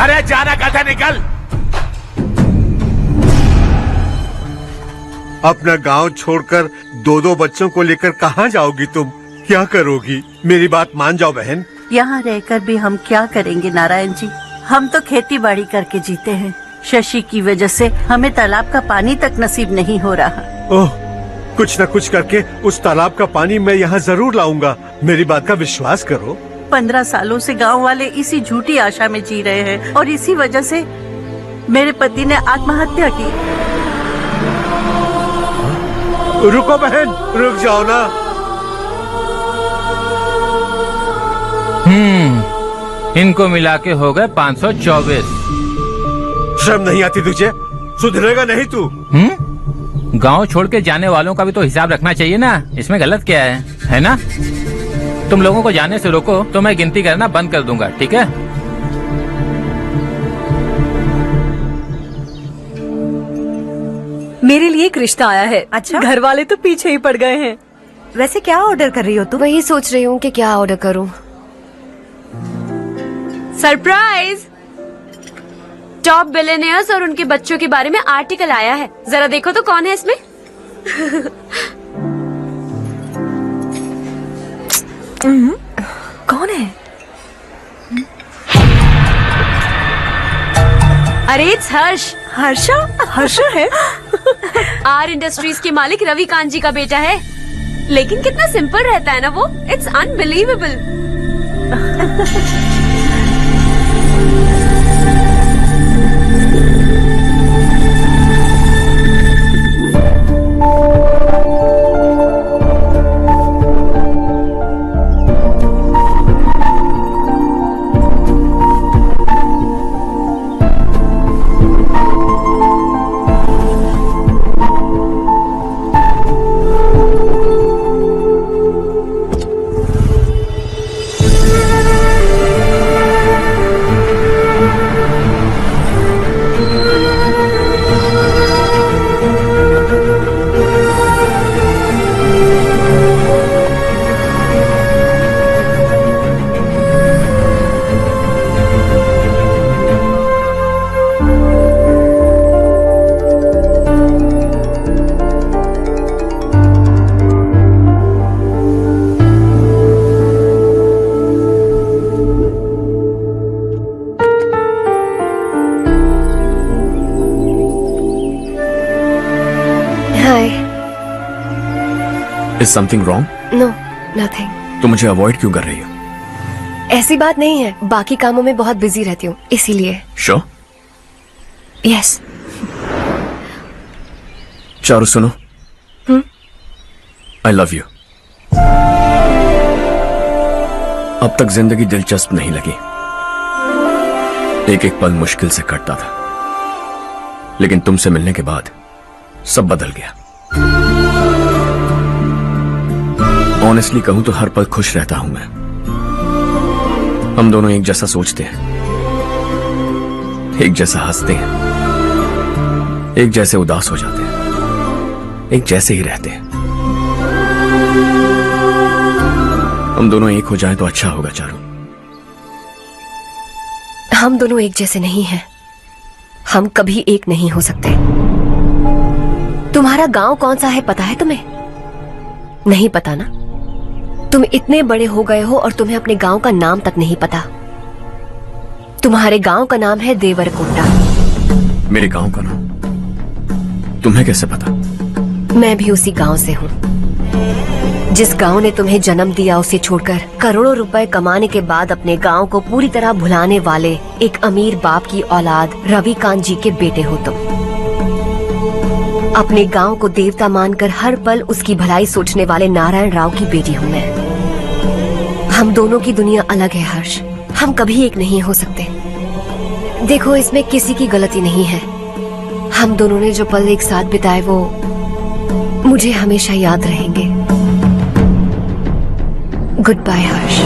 अरे जाना कहता, निकल। अपना गांव छोड़कर 2-2 बच्चों को लेकर कहाँ जाओगी तुम? क्या करोगी? मेरी बात मान जाओ बहन। यहाँ रहकर भी हम क्या करेंगे नारायण जी? हम तो खेती बाड़ी करके जीते हैं। शशि की वजह से हमें तालाब का पानी तक नसीब नहीं हो रहा। ओह, कुछ न कुछ करके उस तालाब का पानी मैं यहाँ जरूर लाऊंगा। मेरी बात का विश्वास करो। 15 सालों से गांव वाले इसी झूठी आशा में जी रहे हैं और इसी वजह से मेरे पति ने आत्महत्या की। रुको बहन, रुक जाओ ना। इनको मिला के हो गए 524। शर्म नहीं आती तुझे? सुधरेगा नहीं तू? गांव छोड़ के जाने वालों का भी तो हिसाब रखना चाहिए ना। इसमें गलत क्या है ना? तुम लोगों को जाने से रोको तो मैं गिनती करना बंद कर दूंगा, ठीक है? मेरे लिए एक रिश्ता आया है। अच्छा, घर वाले तो पीछे ही पड़ गए हैं। वैसे क्या ऑर्डर कर रही हो तुम? वही सोच रही हूँ कि क्या ऑर्डर करूँ। सरप्राइज! टॉप बिलियनियर्स और उनके बच्चों के बारे में आर्टिकल आया है। जरा देखो तो कौन है इसमें। कौन है? अरे इट्स हर्ष। हर्षा है? आर इंडस्ट्रीज के मालिक रवि कांत जी का बेटा है। लेकिन कितना सिंपल रहता है ना वो। It's unbelievable. Is something wrong? No, nothing. तो मुझे अवॉइड क्यों कर रही हो? ऐसी बात नहीं है, बाकी कामों में बहुत बिजी रहती हूँ इसीलिए। Sure? यस। चारू सुनो। I love you. अब तक जिंदगी दिलचस्प नहीं लगी। एक एक पल मुश्किल से कटता था, लेकिन तुमसे मिलने के बाद सब बदल गया। ऑनेस्टली कहूं तो हर पल खुश रहता हूं मैं। हम दोनों एक जैसा सोचते हैं, एक जैसा हंसते हैं, एक जैसे उदास हो जाते हैं, एक जैसे ही रहते हैं। हम दोनों एक हो जाएं तो अच्छा होगा चारू। हम दोनों एक जैसे नहीं हैं। हम कभी एक नहीं हो सकते। तुम्हारा गांव कौन सा है पता है तुम्हें? नहीं पता ना? तुम इतने बड़े हो गए हो और तुम्हें अपने गांव का नाम तक नहीं पता। तुम्हारे गांव का नाम है देवरकोटा। मेरे गांव का नाम तुम्हें कैसे पता? मैं भी उसी गांव से हूँ। जिस गांव ने तुम्हें जन्म दिया उसे छोड़कर करोड़ों रुपए कमाने के बाद अपने गांव को पूरी तरह भुलाने वाले एक अमीर बाप की औलाद रवि कांत जी के बेटे हो तुम। अपने गांव को देवता मानकर हर पल उसकी भलाई सोचने वाले नारायण राव की बेटी हूँ मैं। हम दोनों की दुनिया अलग है हर्ष। हम कभी एक नहीं हो सकते। देखो, इसमें किसी की गलती नहीं है। हम दोनों ने जो पल एक साथ बिताए वो मुझे हमेशा याद रहेंगे। गुड बाय हर्ष।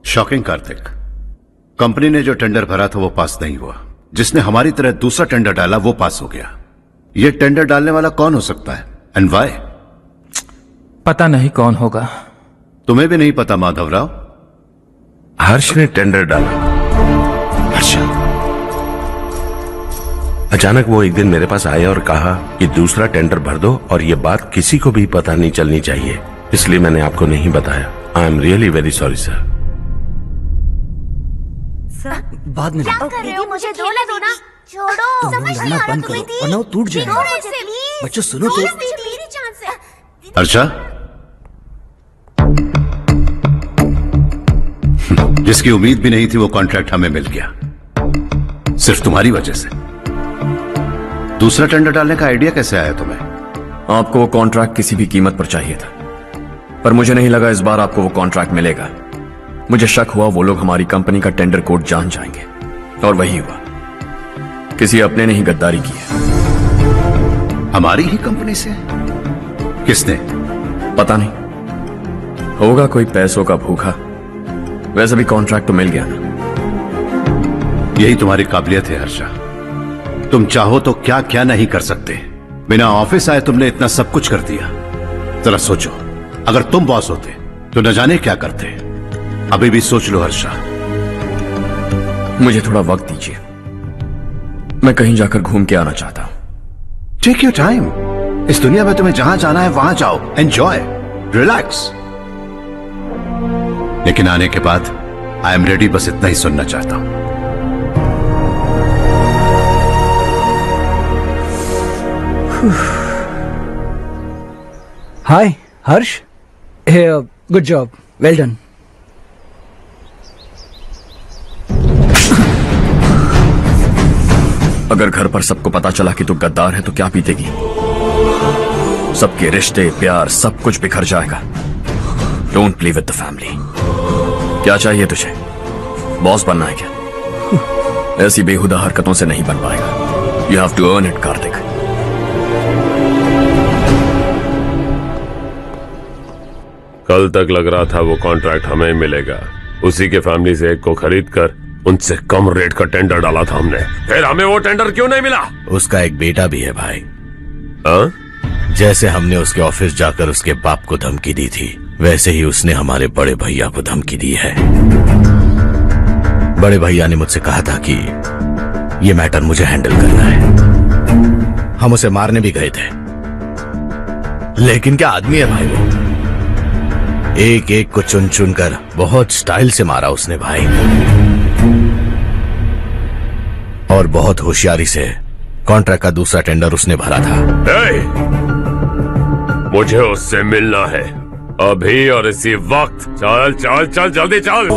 शॉकिंग कार्तिक, कंपनी ने जो टेंडर भरा था वो पास नहीं हुआ। जिसने हमारी तरह दूसरा टेंडर डाला वो पास हो गया। ये टेंडर डालने वाला कौन हो सकता है एंड व्हाई? पता नहीं कौन होगा, तुम्हें भी नहीं पता माधवराव? हर्ष ने टेंडर डाला। अच्छा। अचानक वो एक दिन मेरे पास आया और कहा कि दूसरा टेंडर भर दो और ये बात किसी को भी पता नहीं चलनी चाहिए, इसलिए मैंने आपको नहीं बताया। I am really very sorry sir. बाद में क्या कर रहे हो? मुझे दो ना छोड़ो। तुम लोग लड़ना बंद करो वरना वो टूट जाएगा। बच्चों सुनो तो। मेरी चांस है। अर्षा, जिसकी उम्मीद भी नहीं थी वो कॉन्ट्रैक्ट हमें मिल गया, सिर्फ तुम्हारी वजह से। दूसरा टेंडर डालने का आइडिया कैसे आया तुम्हें? आपको वो कॉन्ट्रैक्ट किसी भी कीमत पर चाहिए था, पर मुझे नहीं लगा इस बार आपको वो कॉन्ट्रैक्ट मिलेगा। मुझे शक हुआ वो लोग हमारी कंपनी का टेंडर कोड जान जाएंगे, और वही हुआ। किसी अपने ने ही गद्दारी की है। हमारी ही कंपनी से? किसने? पता नहीं, होगा कोई पैसों का भूखा। वैसे भी कॉन्ट्रैक्ट तो मिल गया ना। यही तुम्हारी काबिलियत है हर्षा, तुम चाहो तो क्या क्या नहीं कर सकते। बिना ऑफिस आए तुमने इतना सब कुछ कर दिया। जरा सोचो, अगर तुम बॉस होते तो न जाने क्या करते। अभी भी सोच लो हर्षा। मुझे थोड़ा वक्त दीजिए, मैं कहीं जाकर घूम के आना चाहता हूं। Take your time. इस दुनिया में तुम्हें जहां जाना है वहां जाओ, एंजॉय, रिलैक्स। लेकिन आने के बाद आई एम रेडी, बस इतना ही सुनना चाहता हूं। हाय हर्ष, गुड जॉब, वेल डन। अगर घर पर सबको पता चला कि तू गद्दार है तो क्या बीतेगी? सबके रिश्ते, प्यार, सब कुछ बिखर जाएगा। Don't play with the family. क्या चाहिए तुझे? बॉस बनना है क्या? ऐसी बेहुदा हरकतों से नहीं बन पाएगा। You have to earn it Kartik. कल तक लग रहा था वो कॉन्ट्रैक्ट हमें मिलेगा, उसी के फैमिली से एक को खरीद कर उनसे कम रेट का टेंडर डाला था हमने, फिर हमें वो टेंडर क्यों नहीं मिला? उसका एक बेटा भी है भाई। जैसे हमने उसके ऑफिस जाकर उसके बाप को धमकी दी थी, वैसे ही उसने हमारे बड़े भैया को धमकी दी है। बड़े भैया ने मुझसे कहा था कि ये मैटर मुझे हैंडल करना है। हम उसे मारने भी गए थे, लेकिन क्या आदमी है भाई वो। एक एक को चुन चुन कर बहुत स्टाइल से मारा उसने भाई, और बहुत होशियारी से कॉन्ट्रैक्ट का दूसरा टेंडर उसने भरा था। मुझे उससे मिलना है अभी और इसी वक्त। चल चल चल जल्दी चल।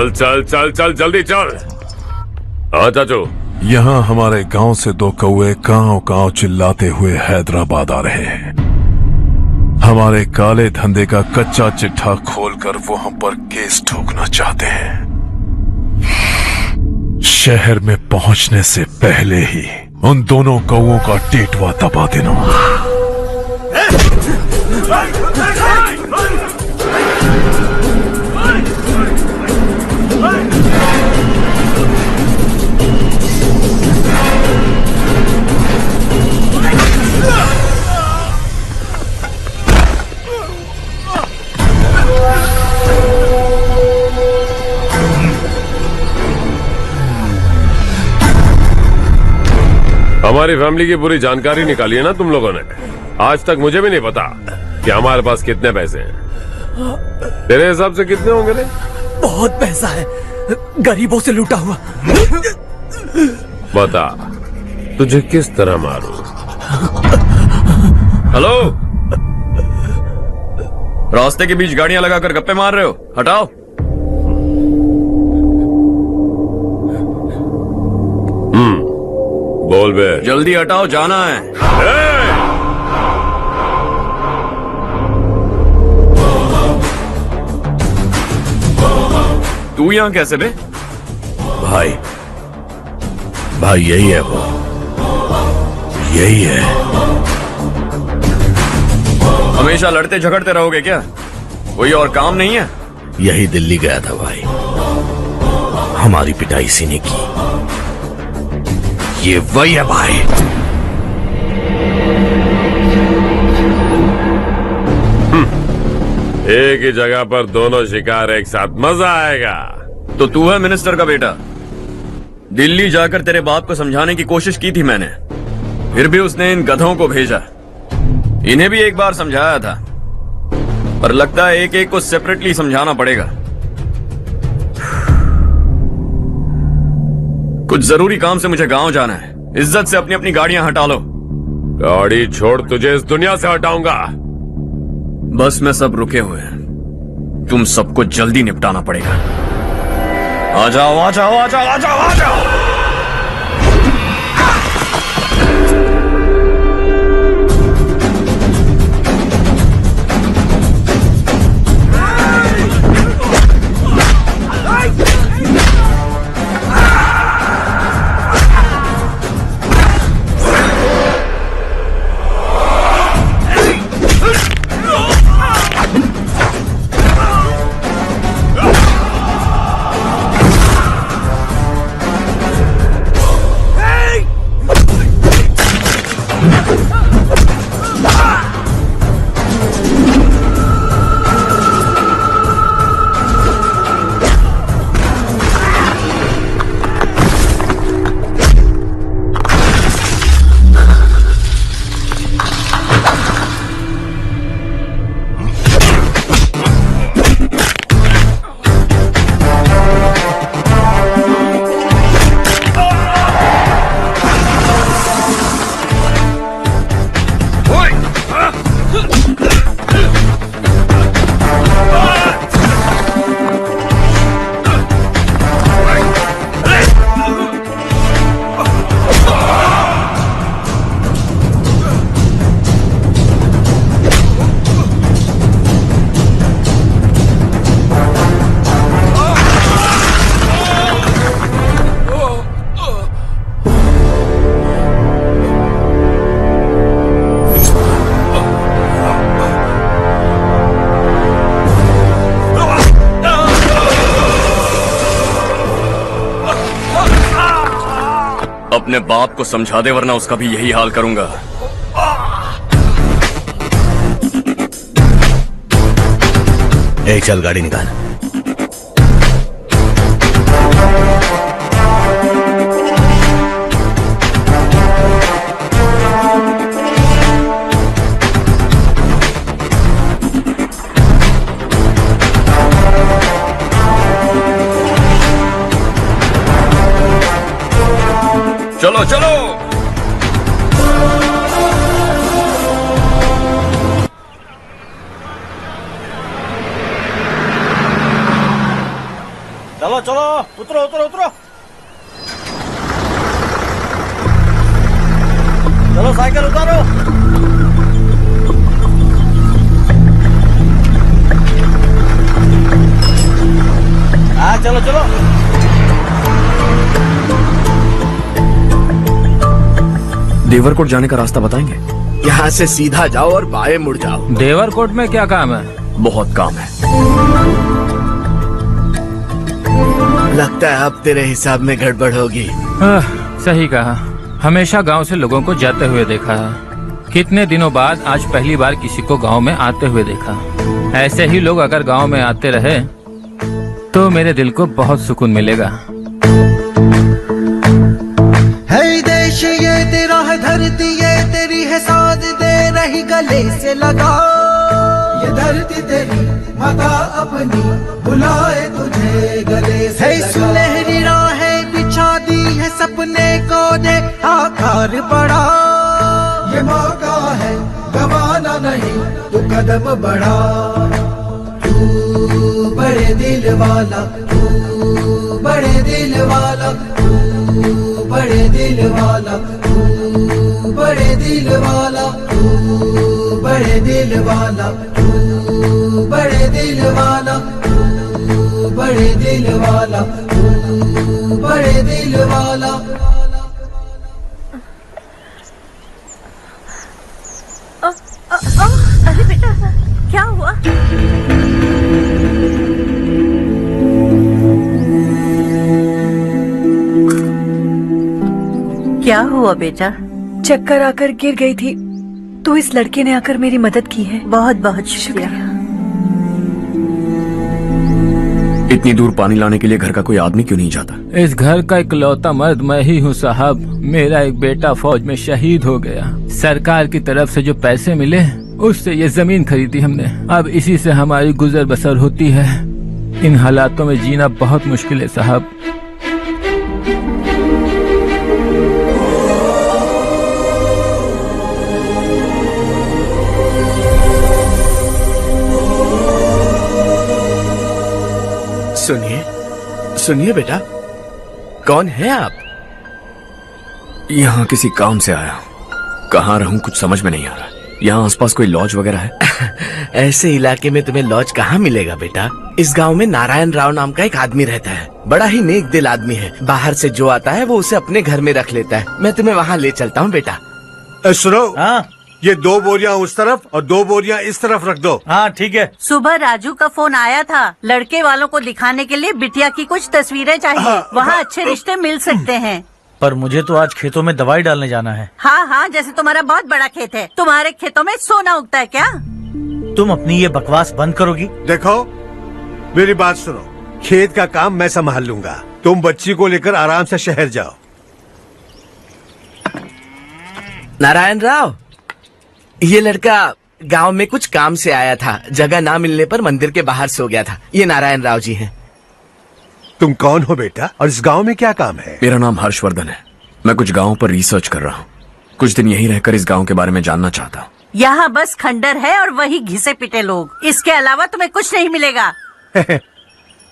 चल चल चल चल जल्दी चल। हाँ चाचू, यहाँ हमारे गांव से दो कौए गांव गांव चिल्लाते हुए हैदराबाद आ रहे हैं। हमारे काले धंधे का कच्चा चिट्ठा खोलकर वो हम पर केस ठोकना चाहते हैं। शहर में पहुंचने से पहले ही उन दोनों कौओं का टेटवा दबा देना। हमारी फैमिली की पूरी जानकारी निकाली है ना तुम लोगों ने। आज तक मुझे भी नहीं पता कि हमारे पास कितने पैसे हैं। तेरे हिसाब से कितने होंगे रे? बहुत पैसा है, गरीबों से लूटा हुआ। बता तुझे किस तरह मारूं? हेलो, रास्ते के बीच गाड़ियां लगाकर गप्पे मार रहे हो, हटाओ। बोल बे। जल्दी हटाओ, जाना है। तू यहां कैसे बे? भाई भाई यही है वो, यही है। हमेशा लड़ते झगड़ते रहोगे क्या? कोई और काम नहीं है? यही दिल्ली गया था भाई, हमारी पिटाई इसी ने की। ये वही है भाई। एक ही जगह पर दोनों शिकार एक साथ, मजा आएगा। तो तू है मिनिस्टर का बेटा? दिल्ली जाकर तेरे बाप को समझाने की कोशिश की थी मैंने, फिर भी उसने इन गधों को भेजा। इन्हें भी एक बार समझाया था, पर लगता है एक एक को सेपरेटली समझाना पड़ेगा। कुछ जरूरी काम से मुझे गांव जाना है। इज्जत से अपनी अपनी गाड़ियां हटा लो। गाड़ी छोड़, तुझे इस दुनिया से हटाऊंगा। बस में सब रुके हुए हैं, तुम सबको जल्दी निपटाना पड़ेगा। आ जाओ आ जाओ आ जाओ आ जाओ आ जाओ। अपने बाप को समझा दे, वरना उसका भी यही हाल करूंगा। ए चल गाड़ी निकाल। चलो चलो। चलो चलो, उतरो उतरो उतरो। चलो साइकिल उतारो। हाँ चलो चलो। देवरकोट जाने का रास्ता बताएंगे? यहाँ से सीधा जाओ और बाएं मुड़ जाओ। देवरकोट में क्या काम है? बहुत काम है। लगता है अब तेरे हिसाब में गड़बड़ होगी। सही कहा। हमेशा गांव से लोगों को जाते हुए देखा है, कितने दिनों बाद आज पहली बार किसी को गांव में आते हुए देखा। ऐसे ही लोग अगर गांव में आते रहे तो मेरे दिल को बहुत सुकून मिलेगा। है देश ये तेरा है, धरती ये तेरी है, साथ दे रही गले से लगा। ये धरती तेरी माता अपनी बुलाए तुझे गले से लगा। सुनहरी राहें बिछा दी है सपने को दे आकार बढ़ा। ये मौका है गवाना नहीं तू कदम बढ़ा। तू बड़े दिल वाला, तू बड़े दिल वाला, तू बड़े दिल वाला, तू बड़े दिल वाला, तू बड़े दिल वाला, तू बड़े दिल वाला, तू बड़े दिल वाला, तू बड़े दिल वाला। अरे बेटा क्या हुआ? क्या हुआ बेटा? चक्कर आकर गिर गई थी तो इस लड़के ने आकर मेरी मदद की है। बहुत बहुत शुक्रिया। इतनी दूर पानी लाने के लिए घर का कोई आदमी क्यों नहीं जाता? इस घर का इकलौता मर्द मैं ही हूँ साहब। मेरा एक बेटा फौज में शहीद हो गया। सरकार की तरफ से जो पैसे मिले उससे ये जमीन खरीदी हमने। अब इसी से हमारी गुजर बसर होती है। इन हालातों में जीना बहुत मुश्किल है साहब। सुनिए सुनिए बेटा, कौन है आप? यहाँ किसी काम से आया हूँ। कहाँ रहूँ कुछ समझ में नहीं आ रहा। यहाँ आसपास कोई लॉज वगैरह है? ऐसे इलाके में तुम्हें लॉज कहाँ मिलेगा बेटा? इस गांव में नारायण राव नाम का एक आदमी रहता है। बड़ा ही नेक दिल आदमी है। बाहर से जो आता है वो उसे अपने घर में रख लेता है। मैं तुम्हें वहाँ ले चलता हूँ बेटा। सुनो, ये 2 बोरियां उस तरफ और 2 बोरियां इस तरफ रख दो। हाँ ठीक है। सुबह राजू का फोन आया था। लड़के वालों को दिखाने के लिए बिटिया की कुछ तस्वीरें चाहिए। वहाँ अच्छे रिश्ते मिल सकते हैं। पर मुझे तो आज खेतों में दवाई डालने जाना है। हाँ हाँ, जैसे तुम्हारा बहुत बड़ा खेत है। तुम्हारे खेतों में सोना उगता है क्या? तुम अपनी ये बकवास बंद करोगी? देखो मेरी बात सुनो, खेत का काम मैं संभाल लूंगा। तुम बच्ची को लेकर आराम से शहर जाओ। नारायण राव, ये लड़का गांव में कुछ काम से आया था। जगह ना मिलने पर मंदिर के बाहर सो गया था। ये नारायण राव जी हैं। तुम कौन हो बेटा और इस गांव में क्या काम है? मेरा नाम हर्षवर्धन है। मैं कुछ गांवों पर रिसर्च कर रहा हूँ। कुछ दिन यहीं रहकर इस गांव के बारे में जानना चाहता हूँ। यहाँ बस खंडर है और वही घिसे पिटे लोग। इसके अलावा तुम्हें कुछ नहीं मिलेगा।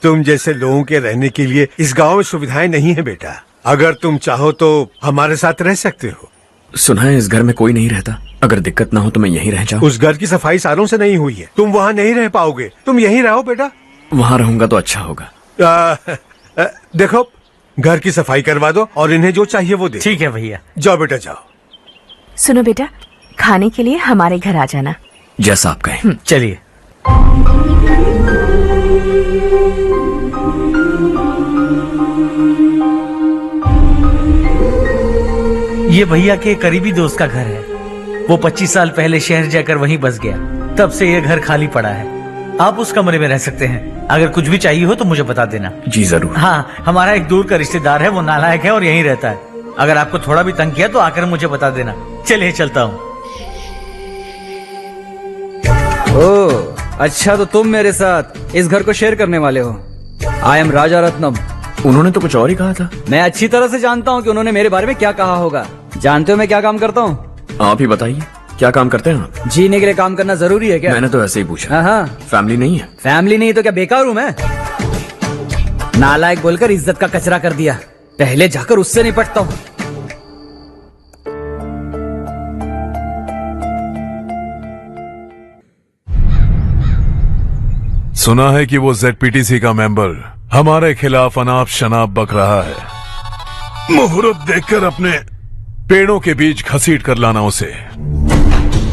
तुम जैसे लोगों के रहने के लिए इस गांव में सुविधाएं नहीं है बेटा। अगर तुम चाहो तो हमारे साथ रह सकते हो। सुना है इस घर में कोई नहीं रहता। अगर दिक्कत ना हो तो मैं यहीं रह जाऊँ। उस घर की सफाई सालों से नहीं हुई है। तुम वहाँ नहीं रह पाओगे। तुम यहीं रहो बेटा। वहाँ रहूंगा तो अच्छा होगा। देखो, घर की सफाई करवा दो और इन्हें जो चाहिए वो दे। ठीक है भैया। जाओ बेटा जाओ। सुनो बेटा, खाने के लिए हमारे घर आ जाना। जैसा आप कहें। चलिए। ये भैया के करीबी दोस्त का घर है। वो 25 साल पहले शहर जाकर वहीं बस गया। तब से ये घर खाली पड़ा है। आप उस कमरे में रह सकते हैं। अगर कुछ भी चाहिए हो तो मुझे बता देना। जी जरूर। हाँ, हमारा एक दूर का रिश्तेदार है। वो नालायक है और यहीं रहता है। अगर आपको थोड़ा भी तंग किया तो आकर मुझे बता देना। चलिए चलता हूँ। ओह अच्छा, तो तुम मेरे साथ इस घर को शेयर करने वाले हो। आई एम राजा रत्नम। उन्होंने तो कुछ और ही कहा था। मैं अच्छी तरह से जानता हूँ कि उन्होंने मेरे बारे में क्या कहा होगा। जानते हो मैं क्या काम करता हूँ? आप ही बताइए, क्या काम करते हैं आप? जीने के लिए काम करना जरूरी है क्या? मैंने तो ऐसे ही पूछा। हाँ। फैमिली नहीं है? फैमिली नहीं तो क्या बेकार हूँ मैं? नालायक बोलकर इज्जत का कचरा कर दिया। पहले जाकर उससे निपटता हूँ। सुना है कि वो ZPTC का मेंबर हमारे खिलाफ अनाप शनाप बक रहा है। मुहूर्त देखकर अपने पेड़ों के बीच घसीट कर लाना उसे।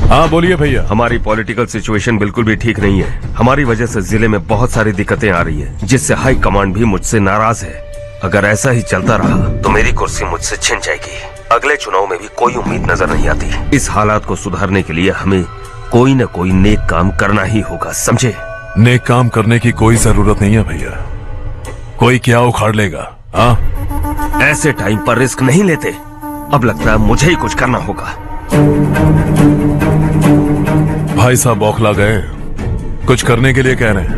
हाँ बोलिए भैया। हमारी पॉलिटिकल सिचुएशन बिल्कुल भी ठीक नहीं है। हमारी वजह से जिले में बहुत सारी दिक्कतें आ रही है, जिससे हाई कमांड भी मुझसे नाराज है। अगर ऐसा ही चलता रहा तो मेरी कुर्सी मुझसे छिन जाएगी। अगले चुनाव में भी कोई उम्मीद नजर नहीं आती। इस हालात को सुधारने के लिए हमें कोई न कोई नेक काम करना ही होगा, समझे? नेक काम करने की कोई जरूरत नहीं है भैया। कोई क्या उखाड़ लेगा। हाँ, ऐसे टाइम पर रिस्क नहीं लेते। अब लगता है मुझे ही कुछ करना होगा। भाई साहब बौखला गए। कुछ करने के लिए कह रहे हैं।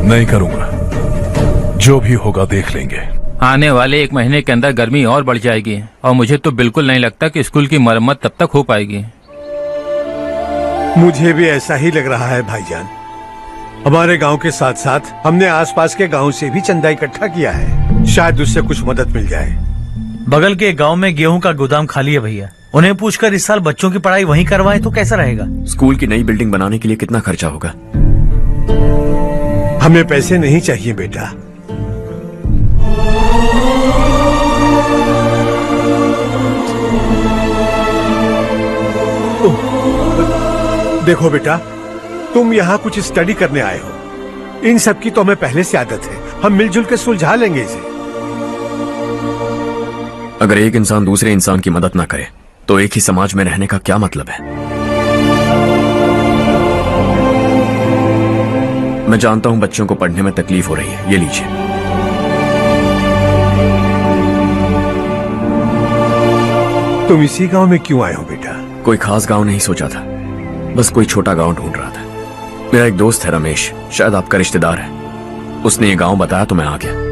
नहीं करूंगा, जो भी होगा देख लेंगे। आने वाले 1 महीने के अंदर गर्मी और बढ़ जाएगी और मुझे तो बिल्कुल नहीं लगता कि स्कूल की मरम्मत तब तक हो पाएगी। मुझे भी ऐसा ही लग रहा है भाईजान। हमारे गांव के साथ साथ हमने आसपास के गांव से भी चंदा इकट्ठा किया है, शायद उससे कुछ मदद मिल जाए। बगल के गांव में गेहूं का गोदाम खाली है भैया, उन्हें पूछकर इस साल बच्चों की पढ़ाई वहीं करवाएं तो कैसा रहेगा? स्कूल की नई बिल्डिंग बनाने के लिए कितना खर्चा होगा? हमें पैसे नहीं चाहिए बेटा। देखो बेटा, तुम यहाँ कुछ स्टडी करने आए हो। इन सब की तो हमें पहले से आदत है, हम मिलजुल के सुलझा लेंगे इसे। अगर एक इंसान दूसरे इंसान की मदद ना करे तो एक ही समाज में रहने का क्या मतलब है? मैं जानता हूं बच्चों को पढ़ने में तकलीफ हो रही है, ये लीजिए। तुम इसी गांव में क्यों आए हो बेटा? कोई खास गांव नहीं सोचा था, बस कोई छोटा गांव ढूंढ रहा था। मेरा एक दोस्त है रमेश, शायद आपका रिश्तेदार है, उसने ये गांव बताया तो मैं आ गया।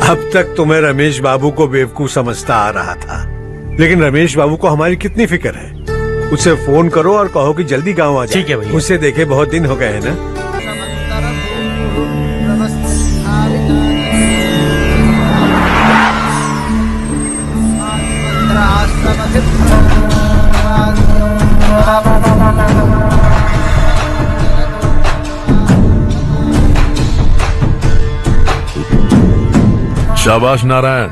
अब तक तुम्हें रमेश बाबू को बेवकूफ समझता आ रहा था, लेकिन रमेश बाबू को हमारी कितनी फिक्र है। उसे फोन करो और कहो कि जल्दी गांव आ जाए। ठीक है भैया। उसे देखे बहुत दिन हो गए हैं ना। शाबाश नारायण।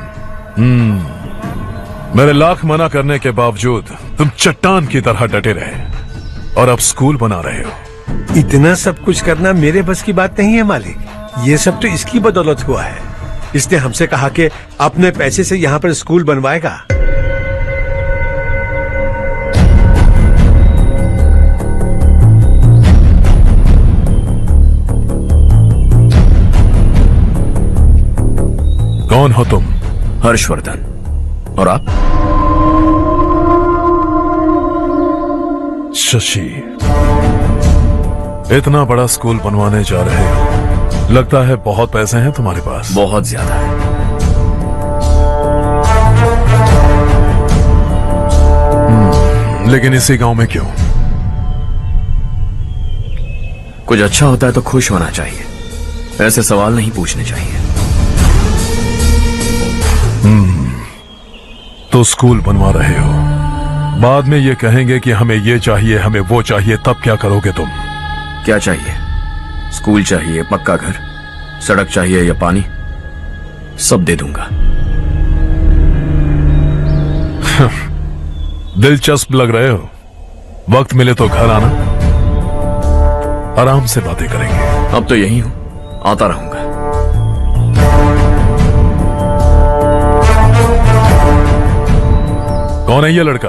मेरे लाख मना करने के बावजूद तुम चट्टान की तरह डटे रहे और अब स्कूल बना रहे हो। इतना सब कुछ करना मेरे बस की बात नहीं है मालिक। ये सब तो इसकी बदौलत हुआ है। इसने हमसे कहा कि अपने पैसे से यहाँ पर स्कूल बनवाएगा। कौन हो तुम? हर्षवर्धन। और आप? शशि। इतना बड़ा स्कूल बनवाने जा रहे हो, लगता है बहुत पैसे हैं तुम्हारे पास। बहुत ज्यादा है। लेकिन इसी गांव में क्यों? कुछ अच्छा होता है तो खुश होना चाहिए, ऐसे सवाल नहीं पूछने चाहिए। तो स्कूल बनवा रहे हो, बाद में ये कहेंगे कि हमें ये चाहिए, हमें वो चाहिए, तब क्या करोगे तुम? क्या चाहिए? स्कूल चाहिए, पक्का घर, सड़क चाहिए या पानी, सब दे दूंगा। दिलचस्प लग रहे हो। वक्त मिले तो घर आना, आराम से बातें करेंगे। अब तो यही हूं, आता रहूंगा। कौन है ये लड़का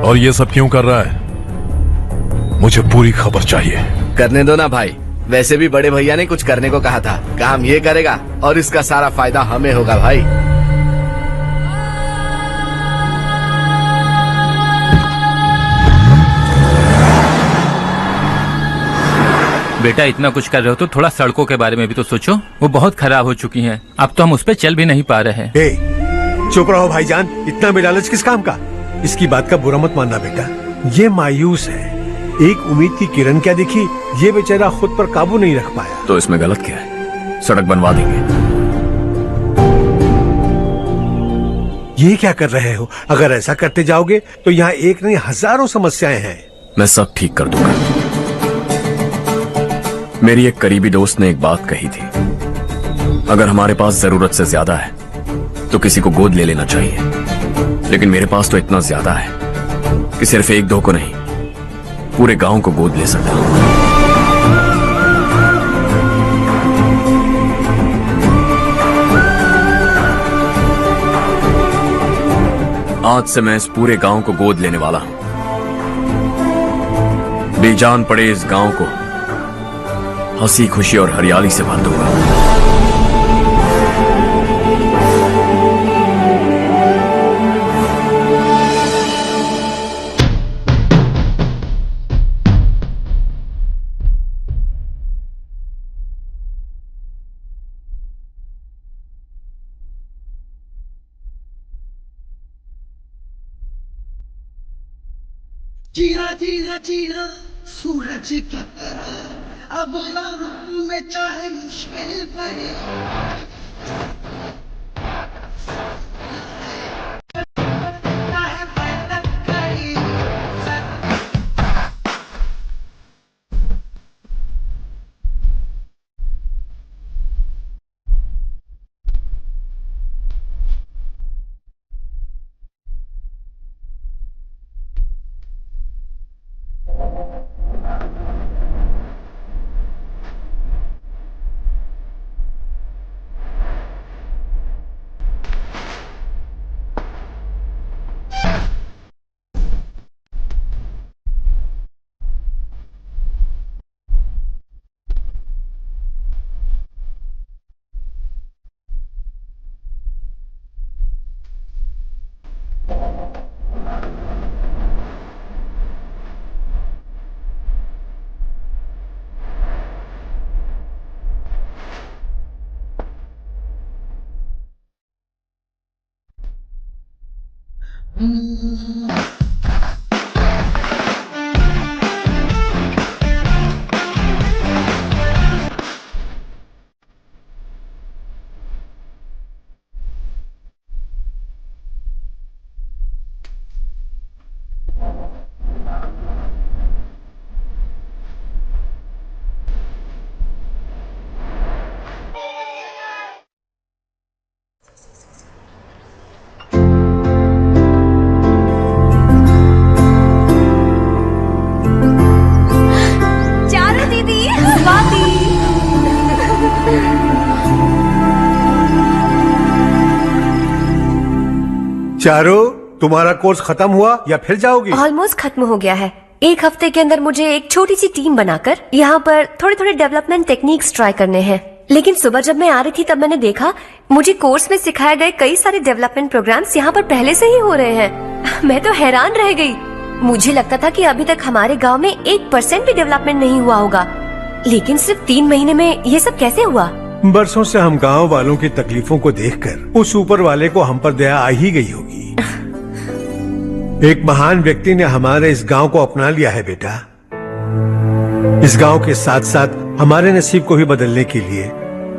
और ये सब क्यों कर रहा है? मुझे पूरी खबर चाहिए। करने दो ना भाई, वैसे भी बड़े भैया ने कुछ करने को कहा था। काम ये करेगा और इसका सारा फायदा हमें होगा भाई। बेटा इतना कुछ कर रहे हो तो थोड़ा सड़कों के बारे में भी तो सोचो, वो बहुत खराब हो चुकी हैं। अब तो हम उस पर चल भी नहीं पा रहे हैं। चुप रहो भाईजान, इतना बेलालच किस काम का? इसकी बात का बुरा मत मानना बेटा, ये मायूस है। एक उम्मीद की किरण क्या दिखी, ये बेचारा खुद पर काबू नहीं रख पाया। तो इसमें गलत क्या है? सड़क बनवा देंगे। ये क्या कर रहे हो? अगर ऐसा करते जाओगे तो यहाँ एक नहीं हजारों समस्याएं हैं। मैं सब ठीक कर दूंगा। मेरी एक करीबी दोस्त ने एक बात कही थी, अगर हमारे पास जरूरत से ज्यादा है तो किसी को गोद ले लेना चाहिए। लेकिन मेरे पास तो इतना ज्यादा है कि सिर्फ एक दो को नहीं, पूरे गांव को गोद ले सकता हूं। आज से मैं इस पूरे गांव को गोद लेने वाला हूं। बेजान पड़े इस गांव को हंसी खुशी और हरियाली से भर दूंगा। जीना जीना जीना सूरज की तरह, अब राहों में चाहे मुश्किल पड़े, चाहे मेहनत करी। चारू दीदी, स्वाति। चारू, तुम्हारा कोर्स खत्म हुआ या फिर जाओगी? ऑलमोस्ट खत्म हो गया है। एक हफ्ते के अंदर मुझे एक छोटी सी टीम बनाकर यहाँ पर थोड़े थोड़े डेवलपमेंट टेक्निक्स ट्राई करने हैं। लेकिन सुबह जब मैं आ रही थी तब मैंने देखा मुझे कोर्स में सिखाए गए कई सारे डेवलपमेंट प्रोग्राम्स यहाँ पर पहले से ही हो रहे हैं। मैं तो हैरान रह गई। मुझे लगता था कि अभी तक हमारे गांव में 1% भी डेवलपमेंट नहीं हुआ होगा, लेकिन सिर्फ 3 महीने में ये सब कैसे हुआ? बरसों से हम गांव वालों की तकलीफों को देखकर उस ऊपर वाले को हम पर दया आ ही गई होगी। एक महान व्यक्ति ने हमारे इस गांव को अपना लिया है बेटा। इस गांव के साथ साथ हमारे नसीब को भी बदलने के लिए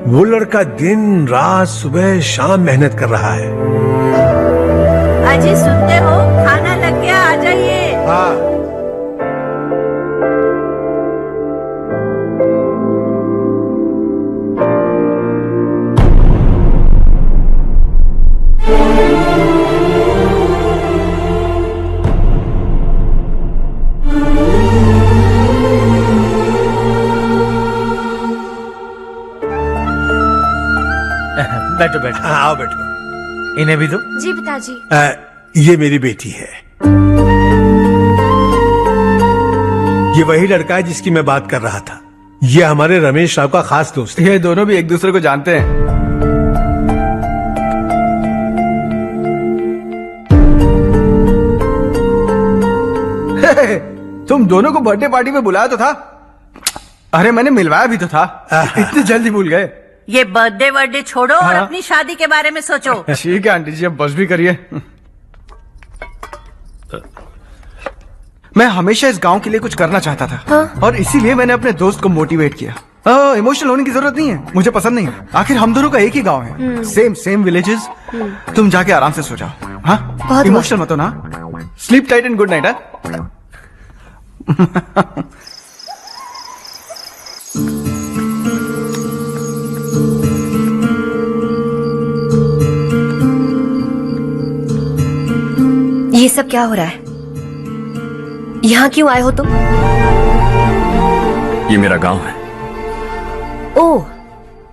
वो लड़का दिन रात सुबह शाम मेहनत कर रहा है। अजी सुनते हो, खाना लग गया, आ जाइए। हाँ। बैठो बैठो। हाँ, आओ बैठो। इन्हें भी दो। जी पिताजी। ये मेरी बेटी है। ये वही लड़का है जिसकी मैं बात कर रहा था। ये हमारे रमेश राव का खास दोस्त है। ये दोनों भी एक दूसरे को जानते हैं। तुम दोनों को बर्थडे पार्टी में बुलाया तो था। अरे मैंने मिलवाया भी तो था। इतनी जल्दी भूल गए। ये बर्थडे वर्डे छोड़ो और अपनी शादी के बारे में सोचो। ठीक है आंटी जी, अब बस भी करिए। मैं हमेशा इस गांव के लिए कुछ करना चाहता था। हाँ? और इसीलिए मैंने अपने दोस्त को मोटिवेट किया। इमोशनल होने की जरूरत नहीं है, मुझे पसंद नहीं है। आखिर हम दोनों का एक ही गांव है, सेम विलेजेस। तुम जाके आराम से सो जाओ। हाँ, इमोशनल मत हो ना। Sleep tight and good night. ये सब क्या हो रहा है? यहाँ क्यों आए हो तुम? ये मेरा गांव है। ओह,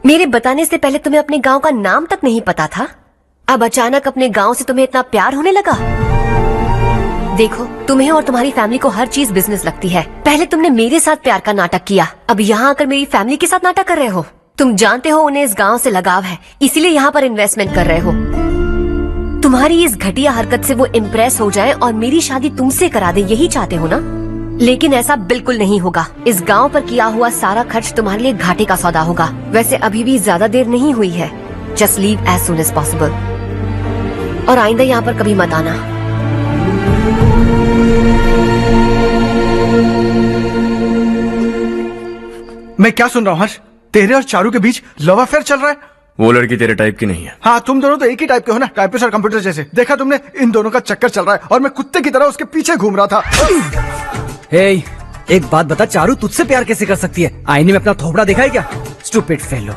मेरे बताने से पहले तुम्हें अपने गांव का नाम तक नहीं पता था? अब अचानक अपने गांव से तुम्हें इतना प्यार होने लगा? देखो, तुम्हें और तुम्हारी फैमिली को हर चीज बिजनेस लगती है। पहले तुमने मेरे साथ प्यार का नाटक किया, अब यहाँ आकर मेरी फैमिली के साथ नाटक कर रहे हो। तुम जानते हो उन्हें इस गांव से लगाव है, इसीलिए यहाँ पर इन्वेस्टमेंट कर रहे हो। तुम्हारी इस घटिया हरकत से वो इम्प्रेस हो जाए और मेरी शादी तुमसे करा दे, यही चाहते हो ना? लेकिन ऐसा बिल्कुल नहीं होगा। इस गांव पर किया हुआ सारा खर्च तुम्हारे लिए घाटे का सौदा होगा। वैसे अभी भी ज्यादा देर नहीं हुई है। Just leave as soon as possible और आइंदा यहाँ पर कभी मत आना। मैं क्या सुन रहा हूँ हर्ष? तेरे और चारू के बीच लव अफेयर चल रहा है? वो लड़की तेरे टाइप की नहीं है। हाँ, तुम दोनों तो एक ही टाइप के हो ना, टाइपिस्ट और कंप्यूटर जैसे। देखा तुमने, इन दोनों का चक्कर चल रहा है और मैं कुत्ते की तरह उसके पीछे घूम रहा था। हे, एक बात बता, चारू तुझसे प्यार कैसे कर सकती है? आईने में अपना थोपड़ा देखा है क्या? Stupid fellow.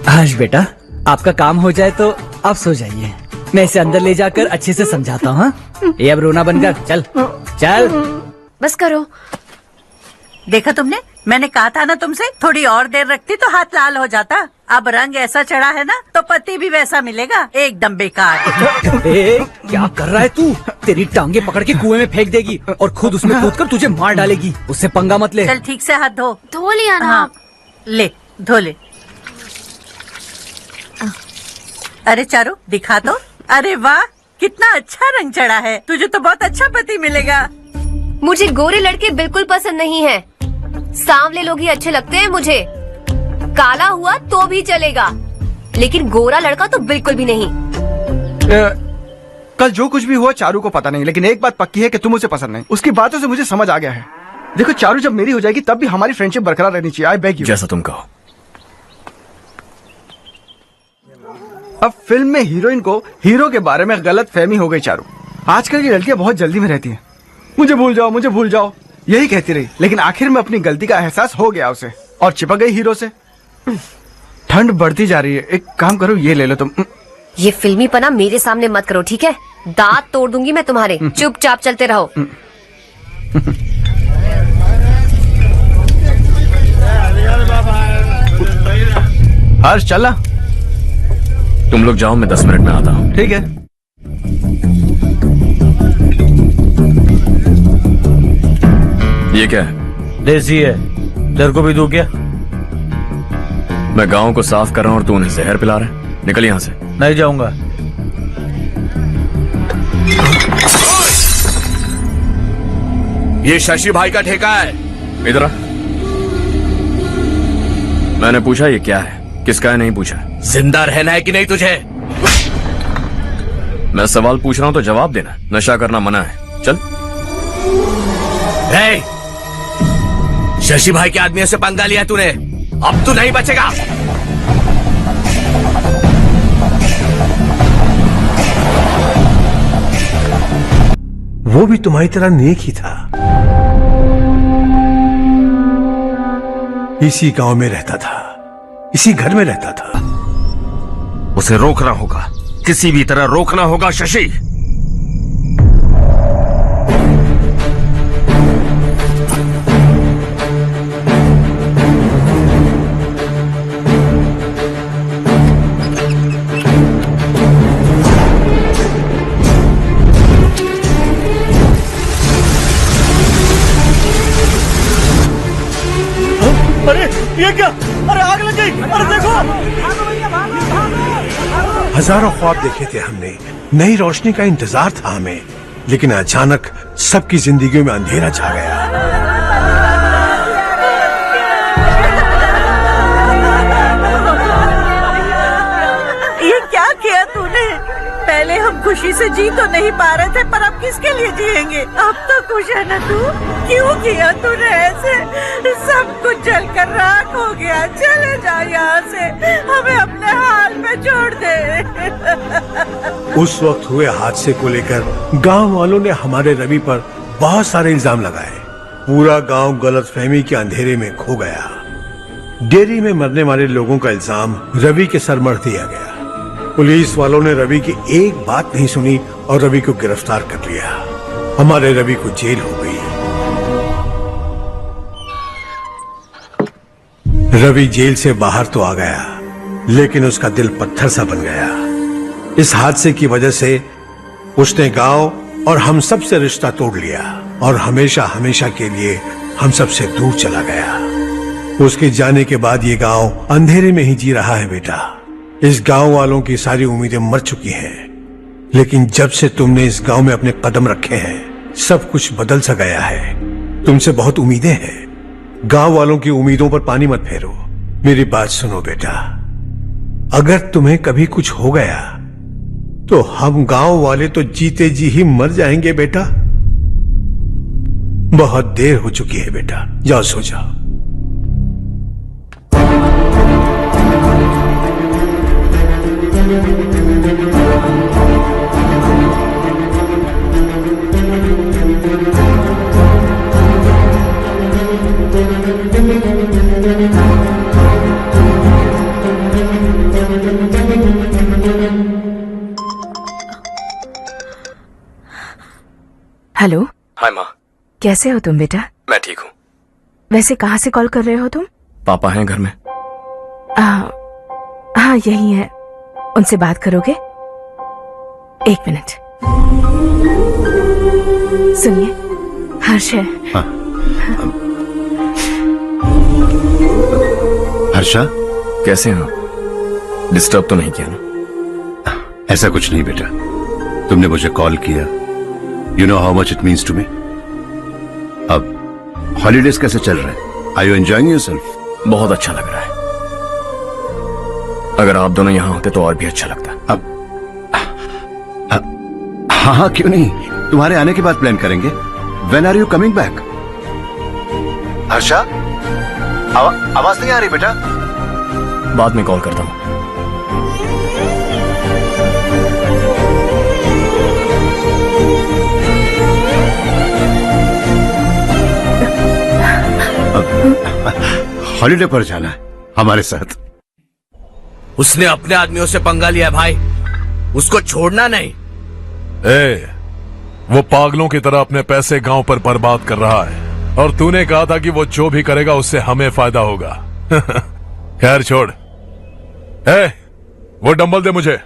हर्ष बेटा, आपका काम हो जाए तो आप सो जाइए, मैं इसे अंदर ले जाकर अच्छे से समझाता हूँ। ये अब रोना बंद कर, चल चल। बस करो। देखा तुमने, मैंने कहा था ना तुमसे, थोड़ी और देर रखती तो हाथ लाल हो जाता। अब रंग ऐसा चढ़ा है ना तो पति भी वैसा मिलेगा, एकदम बेकार। क्या कर रहा है तू? तेरी टांगे पकड़ के कुएं में फेंक देगी और खुद उसमें कूदकर तुझे मार डालेगी। उससे पंगा मत ले। चल ठीक से हाथ धो। धो लिया ना। हाँ, ले धो ले। अरे चारू दिखा तो। अरे वाह, कितना अच्छा रंग चढ़ा है। तुझे तो बहुत अच्छा पति मिलेगा। मुझे गोरे लड़के बिल्कुल पसंद नहीं है, सांवले लोग ही अच्छे लगते हैं मुझे। काला हुआ तो भी चलेगा, लेकिन गोरा लड़का तो बिल्कुल भी नहीं। कल जो कुछ भी हुआ चारू को पता नहीं, लेकिन एक बात पक्की है कि तुम उसे पसंद नहीं। उसकी बातों से मुझे समझ आ गया है। देखो चारू जब मेरी हो जाएगी तब भी हमारी फ्रेंडशिप बरकरार रहनी चाहिए। I beg you. जैसा तुम कहो। अब फिल्म में हीरोइन को हीरो के बारे में गलत फहमी हो गई चारू। आजकल की लड़कियां बहुत जल्दी में रहती हैं। मुझे भूल जाओ, मुझे भूल जाओ, यही कहती रही, लेकिन आखिर में अपनी गलती का एहसास हो गया उसे और चिपक गई हीरो से। ठंड बढ़ती जा रही है, एक काम करो, ये ले लो तुम। ये फिल्मी पना मेरे सामने मत करो, ठीक है? दांत तोड़ दूंगी मैं तुम्हारे। चुपचाप चलते रहो। हर्ष चला। तुम लोग जाओ, मैं 10 मिनट में आता हूँ। ठीक है। ये क्या है? देसी है, तेरे को भी दूं क्या? मैं गांव को साफ कर रहा हूँ और तू उन्हें जहर पिला रहा है। निकल यहाँ से। नहीं जाऊंगा। ये शशि भाई का ठेका है। इधर आ। मैंने पूछा ये क्या है, किसका है नहीं पूछा। जिंदा रहना है कि नहीं तुझे? मैं सवाल पूछ रहा हूँ तो जवाब देना। नशा करना मना है। चल। शशि भाई के आदमियों से पंगा लिया तूने, अब तू नहीं बचेगा। वो भी तुम्हारी तरह नेक ही था। इसी गांव में रहता था, इसी घर में रहता था। उसे रोकना होगा, किसी भी तरह रोकना होगा शशि। अरे ये क्या? अरे आग लग गई! अरे देखो! हजारों ख्वाब देखे थे हमने, नई रोशनी का इंतजार था हमें, लेकिन अचानक सबकी जिंदगियों में अंधेरा छा गया। ये क्या किया तूने? पहले हम खुशी से जी तो नहीं पा रहे थे, पर अब किसके लिए जिएंगे? अब तो खुश है ना तू? क्यों किया तूने ऐसे? सब कुछ जलकर राख हो गया। चले जा यहाँ से, हमें अपने हाल में छोड़ दे। उस वक्त हुए हादसे को लेकर गांव वालों ने हमारे रवि पर बहुत सारे इल्जाम लगाए। पूरा गांव गलतफहमी के अंधेरे में खो गया। डेयरी में मरने वाले लोगों का इल्जाम रवि के सर मढ़ दिया गया। पुलिस वालों ने रवि की एक बात नहीं सुनी और रवि को गिरफ्तार कर लिया। हमारे रवि को जेल हो गई। रवि जेल से बाहर तो आ गया, लेकिन उसका दिल पत्थर सा बन गया। इस हादसे की वजह से उसने गांव और हम सब से रिश्ता तोड़ लिया और हमेशा हमेशा के लिए हम सब से दूर चला गया। उसके जाने के बाद ये गांव अंधेरे में ही जी रहा है बेटा। इस गांव वालों की सारी उम्मीदें मर चुकी हैं, लेकिन जब से तुमने इस गांव में अपने कदम रखे हैं सब कुछ बदल सा गया है। तुमसे बहुत उम्मीदें हैं। गांव वालों की उम्मीदों पर पानी मत फेरो। मेरी बात सुनो बेटा, अगर तुम्हें कभी कुछ हो गया तो हम गांव वाले तो जीते जी ही मर जाएंगे बेटा। बहुत देर हो चुकी है बेटा, जाओ सो जाओ। हेलो। हाय माँ। कैसे हो तुम बेटा? मैं ठीक हूँ। वैसे कहाँ से कॉल कर रहे हो तुम? पापा हैं घर में। हाँ यही है। उनसे बात करोगे? एक मिनट। सुनिए, हर्ष है। हर्षा, कैसे हैं आप? डिस्टर्ब तो नहीं किया ना? ऐसा कुछ नहीं बेटा, तुमने मुझे कॉल किया। You know how much it means to me. अब हॉलीडेज कैसे चल रहे हैं? Are you enjoying yourself? बहुत अच्छा लग रहा है। अगर आप दोनों यहाँ होते तो और भी अच्छा लगता। अब हाँ हाँ क्यों नहीं, तुम्हारे आने के बाद प्लान करेंगे। When are you coming back? Harsha, आवाज नहीं आ रही बेटा। बाद में कॉल करता हूँ। हॉलीडे पर जाना है हमारे साथ। उसने अपने आदमियों से पंगा लिया भाई, उसको छोड़ना नहीं। वो पागलों की तरह अपने पैसे गांव पर बर्बाद कर रहा है और तूने कहा था कि वो जो भी करेगा उससे हमें फायदा होगा। खैर छोड़। वो डंबल दे मुझे।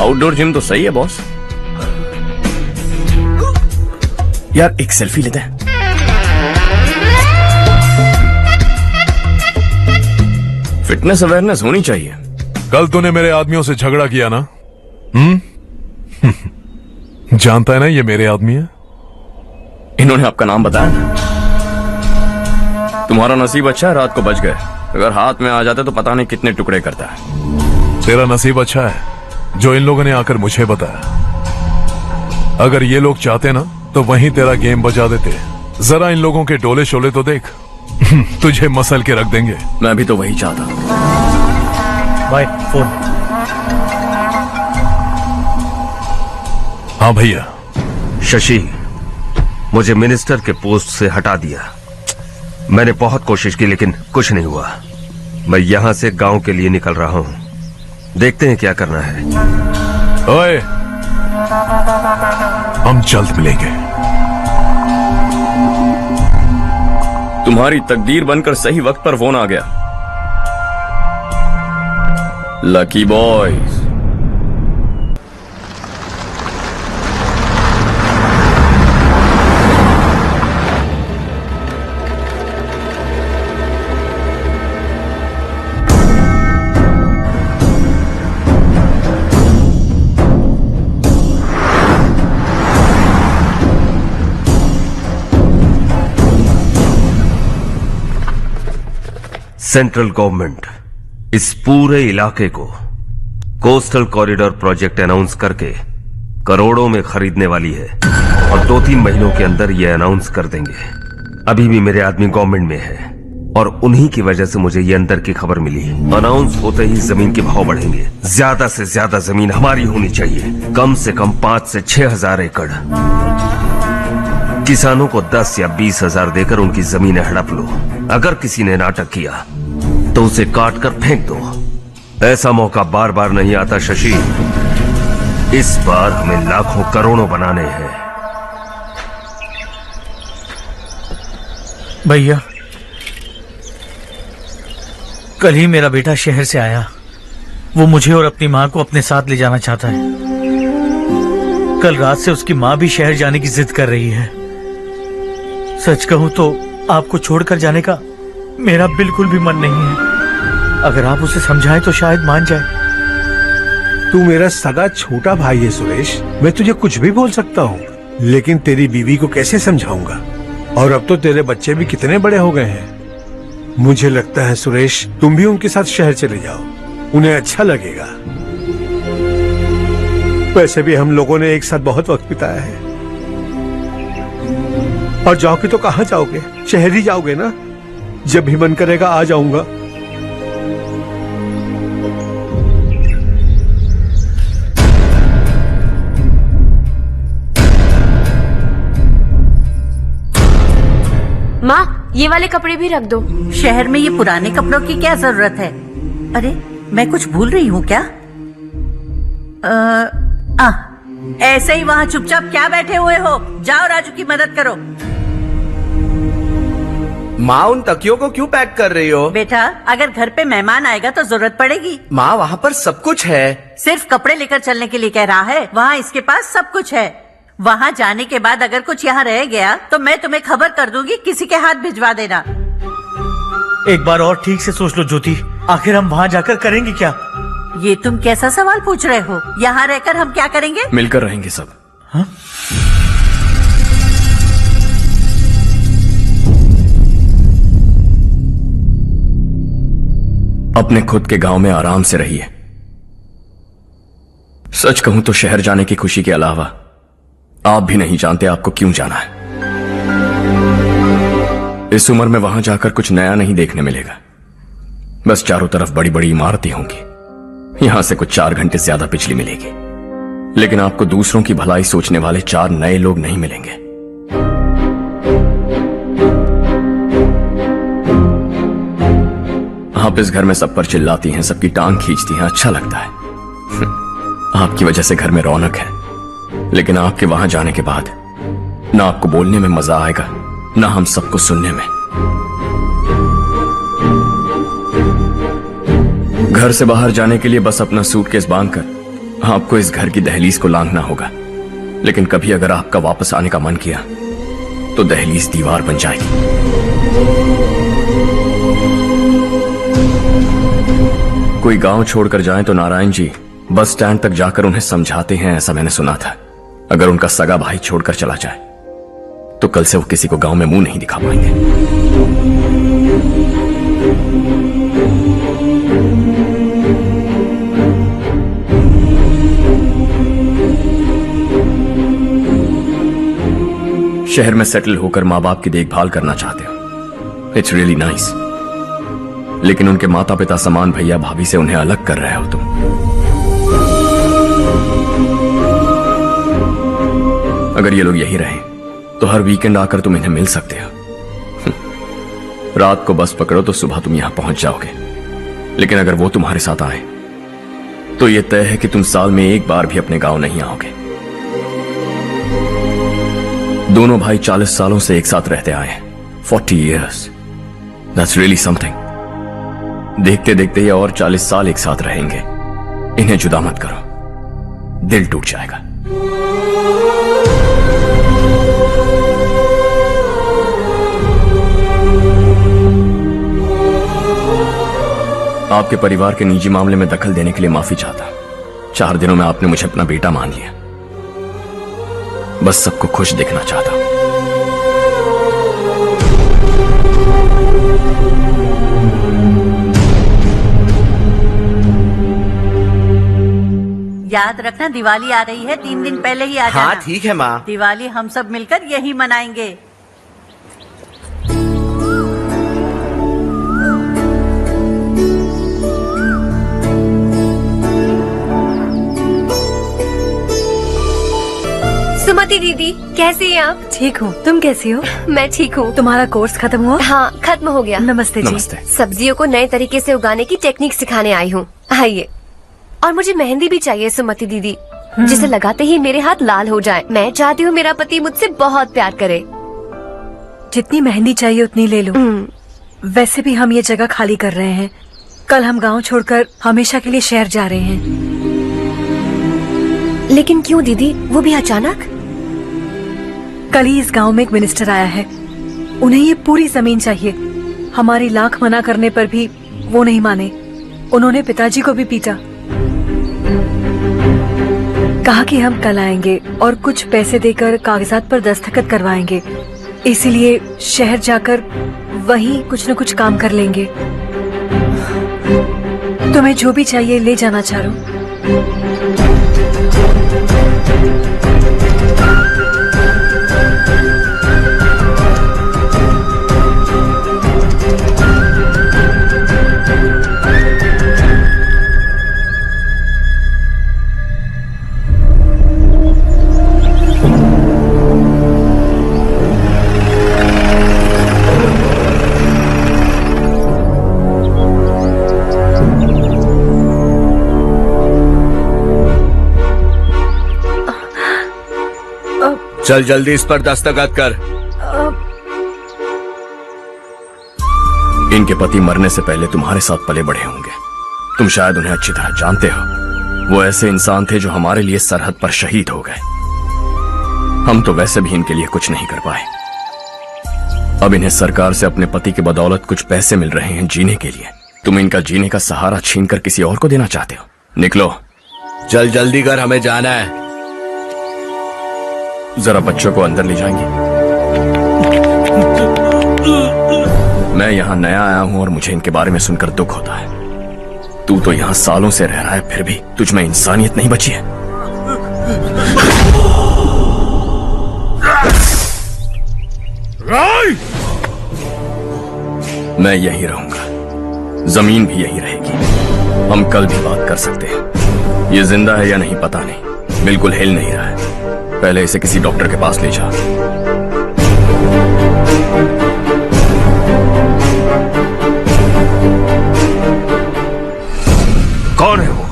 आउटडोर जिम तो सही है बॉस। यार एक सेल्फी लेते हैं। फिटनेस अवेयरनेस होनी चाहिए। कल तूने मेरे आदमियों से झगड़ा किया ना? जानता है ना ये मेरे आदमी है। इन्होंने आपका नाम बताया? तुम्हारा नसीब अच्छा है, रात को बच गए। अगर हाथ में आ जाते तो पता नहीं कितने टुकड़े करता है। तेरा नसीब अच्छा है जो इन लोगों ने आकर मुझे बताया। अगर ये लोग चाहते ना तो वहीं तेरा गेम बजा देते। जरा इन लोगों के डोले शोले तो देख। तुझे मसल के रख देंगे। मैं भी तो वही चाहता। भाई फोन। हाँ भैया। शशि, मुझे मिनिस्टर के पोस्ट से हटा दिया। मैंने बहुत कोशिश की लेकिन कुछ नहीं हुआ। मैं यहां से गांव के लिए निकल रहा हूं। देखते हैं क्या करना है। ओए, हम जल्द मिलेंगे। तुम्हारी तकदीर बनकर सही वक्त पर फोन आ गया। Lucky boys. सेंट्रल गवर्नमेंट इस पूरे इलाके को कोस्टल कॉरिडोर प्रोजेक्ट अनाउंस करके करोड़ों में खरीदने वाली है और 2-3 महीनों के अंदर ये अनाउंस कर देंगे। अभी भी मेरे आदमी गवर्नमेंट में है और उन्हीं की वजह से मुझे ये अंदर की खबर मिली। अनाउंस होते ही जमीन के भाव बढ़ेंगे। ज्यादा से ज्यादा जमीन हमारी होनी चाहिए, कम से कम 5 से 6 हजार एकड़। किसानों को 10 या 20 हजार देकर उनकी जमीनें हड़प लो। अगर किसी ने नाटक किया तो उसे काट कर फेंक दो। ऐसा मौका बार बार नहीं आता शशि। इस बार हमें लाखों करोड़ों बनाने हैं। भैया, कल ही मेरा बेटा शहर से आया। वो मुझे और अपनी माँ को अपने साथ ले जाना चाहता है। कल रात से उसकी माँ भी शहर जाने की जिद कर रही है। सच कहूं तो आपको छोड़कर जाने का मेरा बिल्कुल भी मन नहीं है। अगर आप उसे समझाएं तो शायद मान जाए। तू मेरा सगा छोटा भाई है सुरेश, मैं तुझे कुछ भी बोल सकता हूँ, लेकिन तेरी बीवी को कैसे समझाऊंगा? और अब तो तेरे बच्चे भी कितने बड़े हो गए हैं। मुझे लगता है सुरेश, तुम भी उनके साथ शहर चले जाओ, उन्हें अच्छा लगेगा। वैसे भी हम लोगों ने एक साथ बहुत वक्त बिताया है। और जाओगे तो कहाँ जाओगे? शहर ही जाओगे ना? जब भी मन करेगा आ जाऊंगा। माँ ये वाले कपड़े भी रख दो। शहर में ये पुराने कपड़ों की क्या जरूरत है? अरे मैं कुछ भूल रही हूँ क्या? ऐसे ही वहाँ चुपचाप क्या बैठे हुए हो? जाओ राजू की मदद करो। माँ उन तकियों को क्यों पैक कर रही हो? बेटा अगर घर पे मेहमान आएगा तो जरूरत पड़ेगी। माँ वहाँ पर सब कुछ है। सिर्फ कपड़े लेकर चलने के लिए कह रहा है? वहाँ इसके पास सब कुछ है। वहाँ जाने के बाद अगर कुछ यहाँ रह गया तो मैं तुम्हें खबर कर दूंगी, किसी के हाथ भिजवा देना। एक बार और ठीक से सोच लो ज्योति, आखिर हम वहाँ जाकर करेंगे क्या? ये तुम कैसा सवाल पूछ रहे हो? यहाँ रहकर हम क्या करेंगे? मिलकर रहेंगे सब। हाँ? अपने खुद के गांव में आराम से रहिए। सच कहूं तो शहर जाने की खुशी के अलावा आप भी नहीं जानते आपको क्यों जाना है। इस उम्र में वहां जाकर कुछ नया नहीं देखने मिलेगा। बस चारों तरफ बड़ी बड़ी इमारतें होंगी। यहां से कुछ 4 घंटे ज्यादा बिजली मिलेगी, लेकिन आपको दूसरों की भलाई सोचने वाले 4 नए लोग नहीं मिलेंगे। आप इस घर में सब पर चिल्लाती हैं, सबकी टांग खींचती हैं, अच्छा लगता है। आपकी वजह से घर में रौनक है, लेकिन आपके वहां जाने के बाद ना आपको बोलने में मजा आएगा, ना हम सबको सुनने में। घर से बाहर जाने के लिए बस अपना सूटकेस बांधकर आपको इस घर की दहलीज को लांघना होगा, लेकिन कभी अगर आपका वापस आने का मन किया तो दहलीज दीवार बन जाएगी। कोई गांव छोड़कर जाए तो नारायण जी बस स्टैंड तक जाकर उन्हें समझाते हैं, ऐसा मैंने सुना था। अगर उनका सगा भाई छोड़कर चला जाए तो कल से वो किसी को गांव में मुंह नहीं दिखा पाएंगे। शहर में सेटल होकर माँ बाप की देखभाल करना चाहते हो, इट्स रियली नाइस, लेकिन उनके माता पिता समान भैया भाभी से उन्हें अलग कर रहे हो तुम। अगर ये लोग यही रहें तो हर वीकेंड आकर तुम इन्हें मिल सकते हो। रात को बस पकड़ो तो सुबह तुम यहां पहुंच जाओगे, लेकिन अगर वो तुम्हारे साथ आए तो ये तय है कि तुम साल में एक बार भी अपने गांव नहीं आओगे। दोनों भाई 40 सालों से एक साथ रहते आए हैं, 40 years, that's really something। देखते देखते ये और 40 साल एक साथ रहेंगे। इन्हें जुदा मत करो, दिल टूट जाएगा। आपके परिवार के निजी मामले में दखल देने के लिए माफी चाहता। 4 दिनों में आपने मुझे अपना बेटा मान लिया। बस सबको खुश देखना चाहता। याद रखना दिवाली आ रही है, 3 दिन पहले ही आ जाना। हाँ ठीक है माँ। दिवाली हम सब मिलकर यही मनाएंगे। सुमति दीदी कैसी हैं आप? ठीक हूँ, तुम कैसी हो? मैं ठीक हूँ। तुम्हारा कोर्स खत्म हुआ? हाँ खत्म हो गया। नमस्ते जी। नमस्ते। सब्जियों को नए तरीके से उगाने की टेक्निक सिखाने आई हूँ। आइए। और मुझे मेहंदी भी चाहिए सुमति दीदी, जिसे लगाते ही मेरे हाथ लाल हो जाए। मैं चाहती हूँ मेरा पति मुझसे बहुत प्यार करे। जितनी मेहंदी चाहिए उतनी ले लो। वैसे भी हम ये जगह खाली कर रहे हैं। कल हम गांव छोड़कर हमेशा के लिए शहर जा रहे हैं। लेकिन क्यों दीदी, वो भी अचानक? कल ही इस गांव में एक मिनिस्टर आया है, उन्हें ये पूरी जमीन चाहिए। हमारी लाख मना करने पर भी वो नहीं माने। उन्होंने पिताजी को भी पीटा। कहा कि हम कल आएंगे और कुछ पैसे देकर कागजात पर दस्तखत करवाएंगे। इसीलिए शहर जाकर वहीं कुछ न कुछ काम कर लेंगे। तुम्हें जो भी चाहिए ले जाना चारू। चल जल्दी इस पर दस्तखत कर। इनके पति मरने से पहले तुम्हारे साथ पले बढ़े होंगे। तुम शायद उन्हें अच्छी तरह जानते हो। वो ऐसे इंसान थे जो हमारे लिए सरहद पर शहीद हो गए। हम तो वैसे भी इनके लिए कुछ नहीं कर पाए। अब इन्हें सरकार से अपने पति की बदौलत कुछ पैसे मिल रहे हैं जीने के लिए। तुम इनका जीने का सहारा छीनकर किसी और को देना चाहते हो? निकलो। चल जल्दी कर, हमें जाना है। जरा बच्चों को अंदर ले जाएंगे? मैं यहाँ नया आया हूँ और मुझे इनके बारे में सुनकर दुख होता है। तू तो यहाँ सालों से रह रहा है, फिर भी तुझ में इंसानियत नहीं बची है। मैं यहीं रहूंगा, जमीन भी यहीं रहेगी। हम कल भी बात कर सकते हैं। ये जिंदा है या नहीं पता नहीं, बिल्कुल हिल नहीं रहा है। पहले इसे किसी डॉक्टर के पास ले जा। कौन है वो?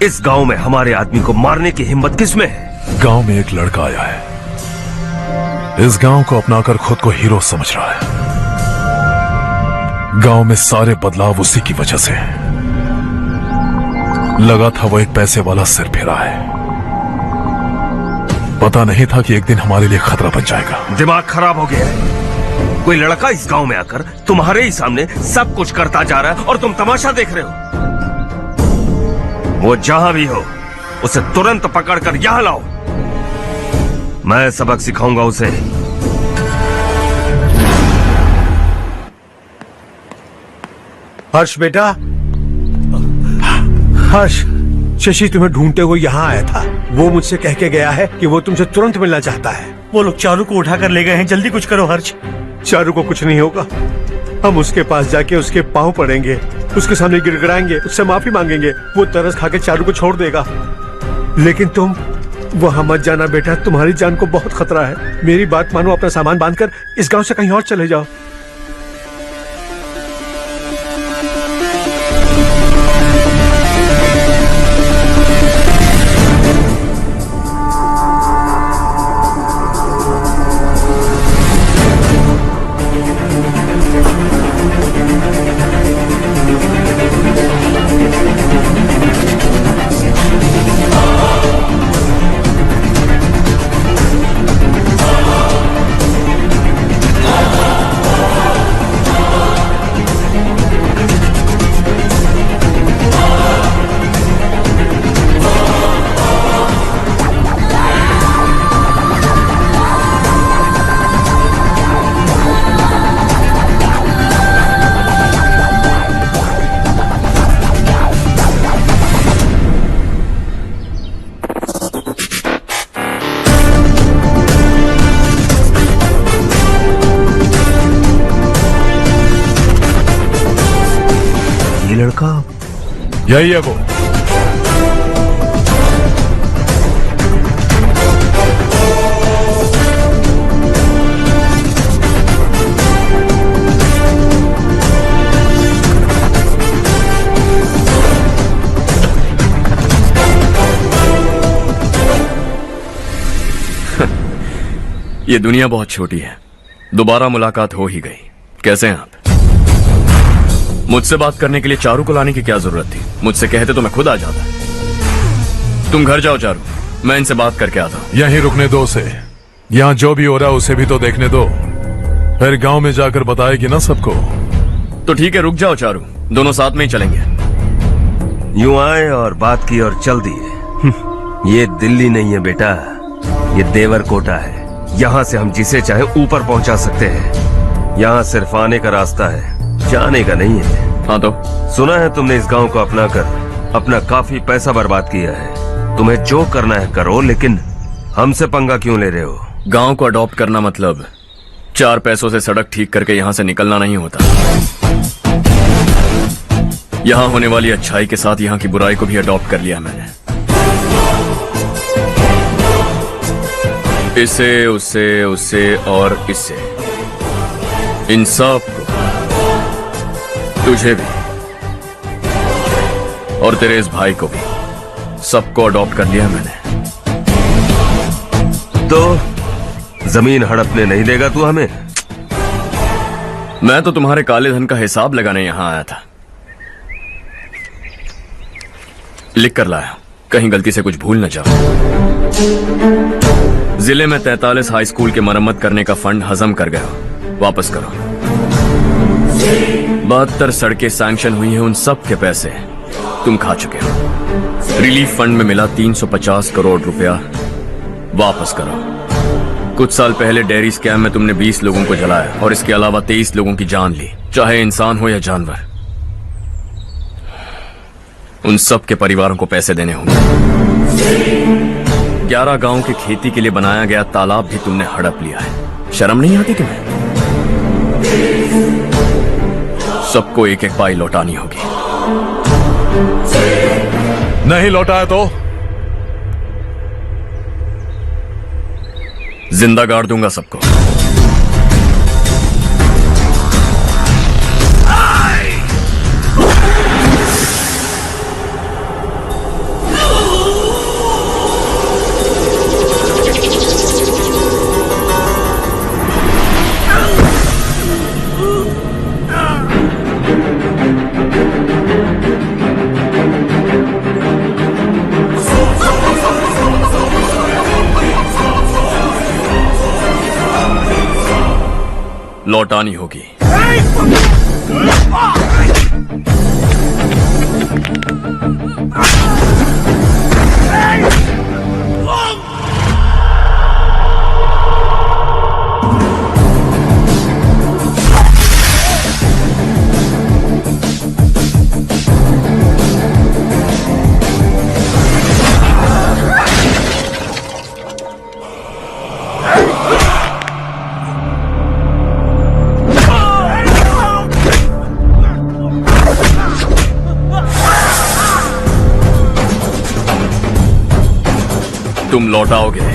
इस गांव में हमारे आदमी को मारने की हिम्मत किसमें है? गांव में एक लड़का आया है, इस गांव को अपनाकर खुद को हीरो समझ रहा है। गांव में सारे बदलाव उसी की वजह से हैं। लगा था वो एक पैसे वाला सिर फिरा है। पता नहीं था कि एक दिन हमारे लिए खतरा बन जाएगा। दिमाग खराब हो गया है। कोई लड़का इस गांव में आकर तुम्हारे ही सामने सब कुछ करता जा रहा है और तुम तमाशा देख रहे हो। वो जहां भी हो उसे तुरंत पकड़कर यहां लाओ। मैं सबक सिखाऊंगा उसे। हर्ष बेटा, हर्ष, शशि तुम्हें ढूंढते हुए यहाँ आया था। वो मुझसे कह के गया है कि वो तुमसे तुरंत मिलना चाहता है। वो लोग चारू को उठाकर ले गए हैं, जल्दी कुछ करो हर्ष। चारू को कुछ नहीं होगा। हम उसके पास जाके उसके पांव पड़ेंगे, उसके सामने गिड़गिड़ाएंगे, उससे माफी मांगेंगे। वो तरस खा के चारू को छोड़ देगा। लेकिन तुम वहां मत जाना बेटा, तुम्हारी जान को बहुत खतरा है। मेरी बात मानो, अपना सामान बांधकर इस गांव से कहीं और चले जाओ। लड़का यही है वो। ये दुनिया बहुत छोटी है। दोबारा मुलाकात हो ही गई। कैसे हैं आप? मुझसे बात करने के लिए चारू को लाने की क्या जरूरत थी? मुझसे कहते तो मैं खुद आ जाता। तुम घर जाओ चारू, मैं इनसे बात करके आता हूँ। यहीं रुकने दो उसे। यहाँ जो भी हो रहा है उसे भी तो देखने दो, फिर गांव में जाकर बताएगी ना सबको। तो ठीक है, रुक जाओ चारू, दोनों साथ में ही चलेंगे। यूं आए और बात की और चल दिए। ये दिल्ली नहीं है बेटा, ये देवरकोटा है। यहाँ से हम जिसे चाहे ऊपर पहुँचा सकते हैं। यहाँ सिर्फ आने का रास्ता है, जाने का नहीं है। हाँ तो सुना है तुमने इस गांव को अपना कर अपना काफी पैसा बर्बाद किया है। तुम्हें जो करना है करो, लेकिन हमसे पंगा क्यों ले रहे हो? गांव को अडॉप्ट करना मतलब 4 पैसों से सड़क ठीक करके यहाँ से निकलना नहीं होता। यहाँ होने वाली अच्छाई के साथ यहाँ की बुराई को भी अडॉप्ट कर लिया मैंने। इसे, उसे, उसे और इससे, इन सब को, तुझे भी और तेरे इस भाई को भी, सबको अडॉप्ट कर लिया मैंने। तो जमीन हड़पने नहीं देगा तू हमें? मैं तो तुम्हारे काले धन का हिसाब लगाने यहां आया था। लिख कर लाया, कहीं गलती से कुछ भूल न जाओ। जिले में 43 हाई स्कूल के मरम्मत करने का फंड हजम कर गया, वापस करो। 72 सड़कें सैंक्शन हुई हैं, उन सब के पैसे तुम खा चुके हो। रिलीफ फंड में मिला 350 करोड़ रुपया, वापस करो। कुछ साल पहले डेयरी स्कैम में तुमने 20 लोगों को जलाया और इसके अलावा 23 लोगों की जान ली, चाहे इंसान हो या जानवर। उन सब के परिवारों को पैसे देने होंगे। 11 गांव की खेती के लिए बनाया गया तालाब भी तुमने हड़प लिया है। शर्म नहीं आती तुम्हें? सबको एक एक पाई लौटानी होगी। नहीं लौटाया तो जिंदा गाड़ दूंगा सबको। लौटानी होगी। तुम लौटाओगे।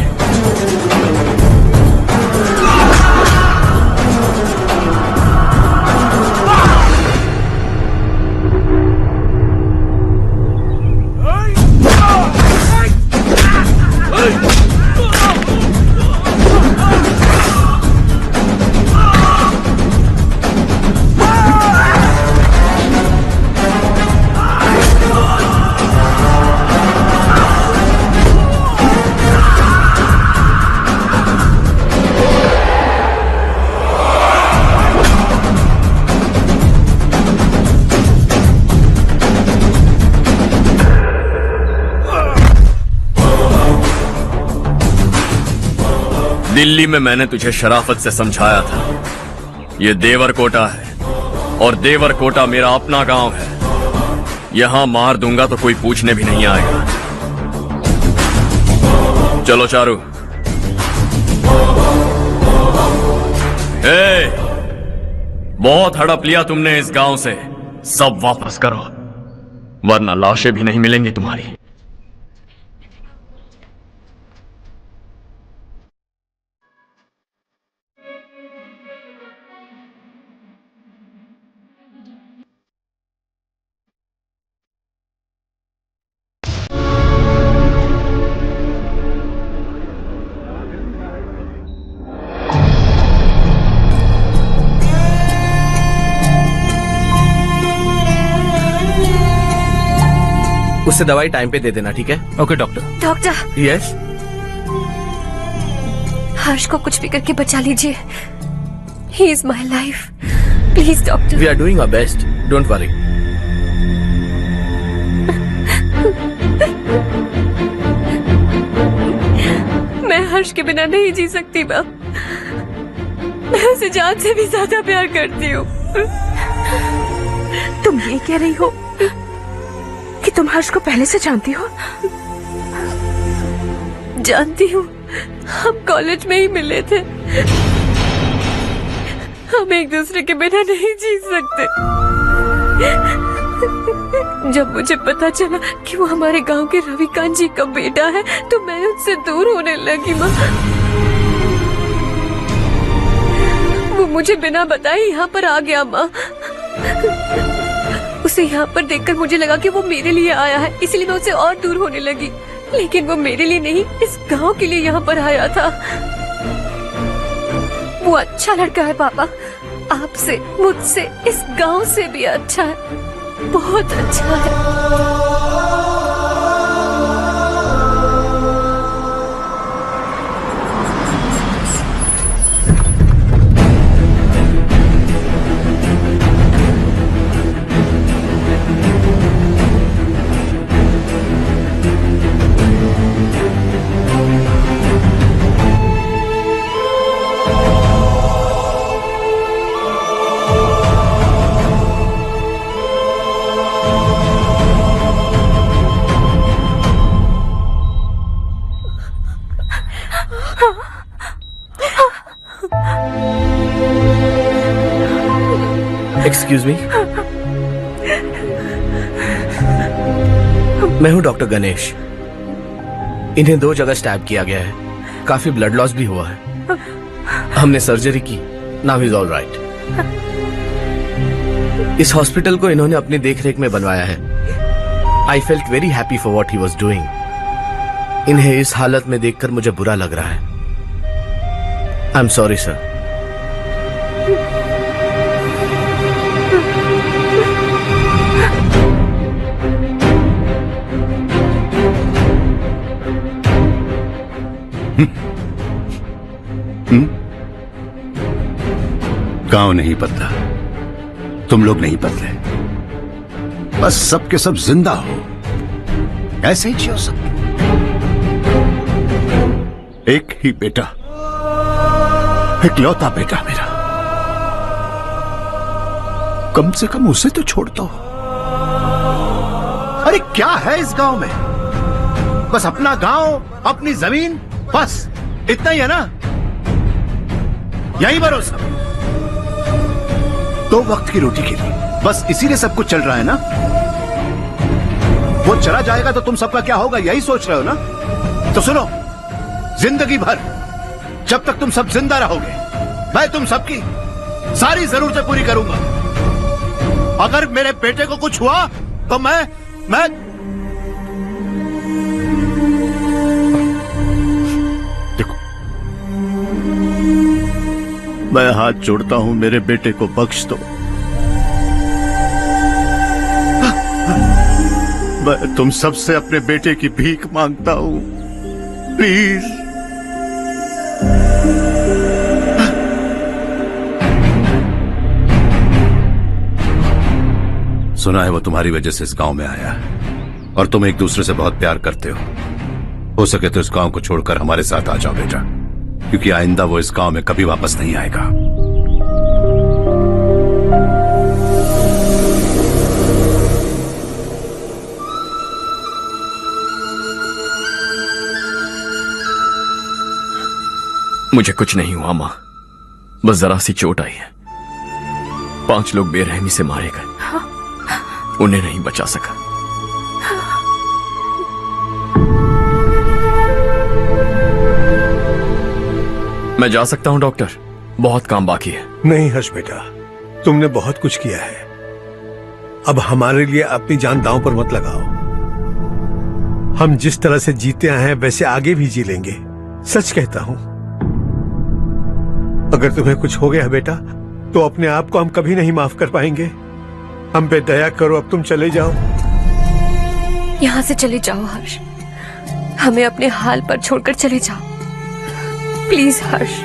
दिल्ली में मैंने तुझे शराफत से समझाया था, ये देवर कोटा है और देवर कोटा मेरा अपना गांव है। यहां मार दूंगा तो कोई पूछने भी नहीं आएगा। चलो चारू। बहुत हड़प लिया तुमने इस गांव से, सब वापस करो वरना लाशें भी नहीं मिलेंगी तुम्हारी। उससे दवाई टाइम पे दे देना, ठीक है? Okay doctor. Doctor. Yes. Harsh को कुछ भी करके बचा लीजिए। He is my life, please doctor. We are doing our best, don't worry. मैं हर्ष के बिना नहीं जी सकती मैम। मैं उसे जान से भी ज्यादा प्यार करती हूँ। तुम ये कह रही हो कि तुम हर्ष को पहले से जानती हो? जानती हूँ, हम कॉलेज में ही मिले थे। हम एक दूसरे के बिना नहीं जी सकते। जब मुझे पता चला कि वो हमारे गांव के रविकांत जी का बेटा है तो मैं उससे दूर होने लगी माँ। वो मुझे बिना बताए यहाँ पर आ गया माँ। उसे यहाँ पर देखकर मुझे लगा कि वो मेरे लिए आया है, इसलिए मैं उससे और दूर होने लगी। लेकिन वो मेरे लिए नहीं, इस गांव के लिए यहाँ पर आया था। वो अच्छा लड़का है पापा, आपसे, मुझसे, इस गांव से भी अच्छा है, बहुत अच्छा है। एक्सक्यूज मी, मैं हूं डॉक्टर गणेश। इन्हें 2 जगह स्टैब किया गया है, काफी ब्लड लॉस भी हुआ है। हमने सर्जरी की, नाउ इज ऑल राइट। इस हॉस्पिटल को इन्होंने अपनी देखरेख में बनवाया है। I felt very happy for what he was doing. इन्हें इस हालत में देखकर मुझे बुरा लग रहा है। I am sorry sir. गांव नहीं बदला, तुम लोग नहीं बदले, बस सब के सब जिंदा हो, ऐसे ही जियो सब। एक ही बेटा, इकलौता बेटा मेरा, कम से कम उसे तो छोड़ता हो। अरे क्या है इस गांव में? बस अपना गांव, अपनी जमीन, बस इतना ही है ना? यही भरोसा, 2 वक्त की रोटी के लिए, बस इसीलिए सब कुछ चल रहा है ना? वो चला जाएगा तो तुम सबका क्या होगा, यही सोच रहे हो ना? तो सुनो, जिंदगी भर जब तक तुम सब जिंदा रहोगे, मैं तुम सबकी सारी जरूरतें पूरी करूंगा। अगर मेरे बेटे को कुछ हुआ तो मैं देखो, मैं हाथ जोड़ता हूं, मेरे बेटे को बख्श दो। मैं तुम सबसे अपने बेटे की भीख मांगता हूं, प्लीज। सुना है वो तुम्हारी वजह से इस गांव में आया है और तुम एक दूसरे से बहुत प्यार करते हो सके तो इस गांव को छोड़कर हमारे साथ आ जाओ बेटा, क्योंकि आइंदा वो इस गांव में कभी वापस नहीं आएगा। मुझे कुछ नहीं हुआ मां, बस जरा सी चोट आई है। 5 लोग बेरहमी से मारे गए, उन्हें नहीं बचा सका। मैं जा सकता हूं डॉक्टर, बहुत काम बाकी है। नहीं हर्ष बेटा, तुमने बहुत कुछ किया है, अब हमारे लिए अपनी जान दांव पर मत लगाओ। हम जिस तरह से जीते आए हैं वैसे आगे भी जी लेंगे, सच कहता हूं। अगर तुम्हें कुछ हो गया बेटा तो अपने आप को हम कभी नहीं माफ कर पाएंगे। हम पे दया करो, अब तुम चले जाओ। यहाँ से चले जाओ हर्ष, हमें अपने हाल पर छोड़कर चले जाओ, प्लीज हर्ष।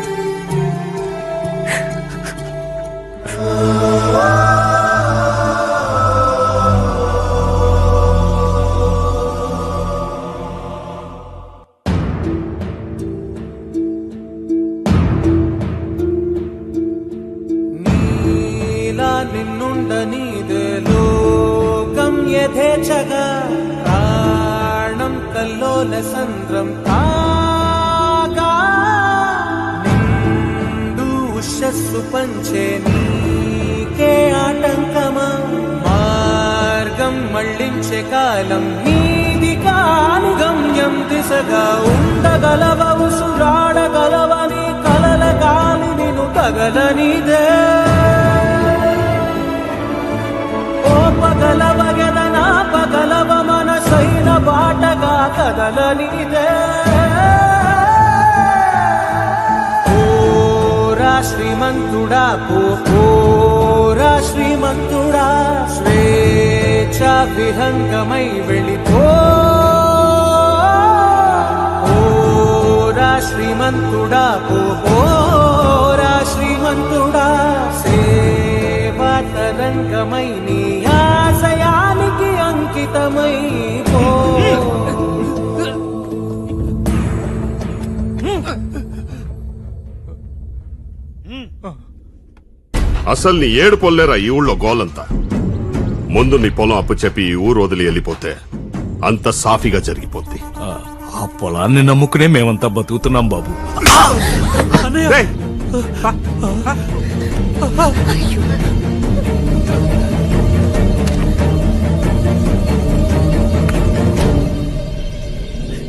యథేచ్ఛగా ప్రాణం కల్లోల సంద్రం కాగా నిండు ఉషస్సు పంచే నీకే ఆటంకమా మార్గం మళ్ళించే కాలం నీది కాని గమ్యం దిశగా ఉండగలవ ఉసురాడగలవని కలల గాలి నిన్ను తగలనిదే ఓపగలవ గెదనా పగలవ మనసైన బాటగా ಬದಲನಿದೆ ಓರಾ ಶ್ರೀಮಂತುಡಾ ಓರಾ ಶ್ರೀಮಂತುಡಾ ಸ್ವೇಚ್ಛ ವಿಹಂಗಮೈ ಬೆಳಿತೋ ఓరా శ్రీమంతుడా ఓరా శ్రీమంతుడా సేవా తరంగమై నీ ఆశయానికి అంకితమై పో అసలు నీ ఏడు పొల్లేరా ఈ ఊళ్ళో గోలంతా ముందు నీ పొలం అప్పు చెప్పి ఈ ఊరు వదిలి వెళ్ళిపోతే అంత సాఫీగా జరిగిపోద్ది ఆ పొలాన్ని నమ్ముకునే మేమంతా బతుకుతున్నాం బాబు. రేయ్,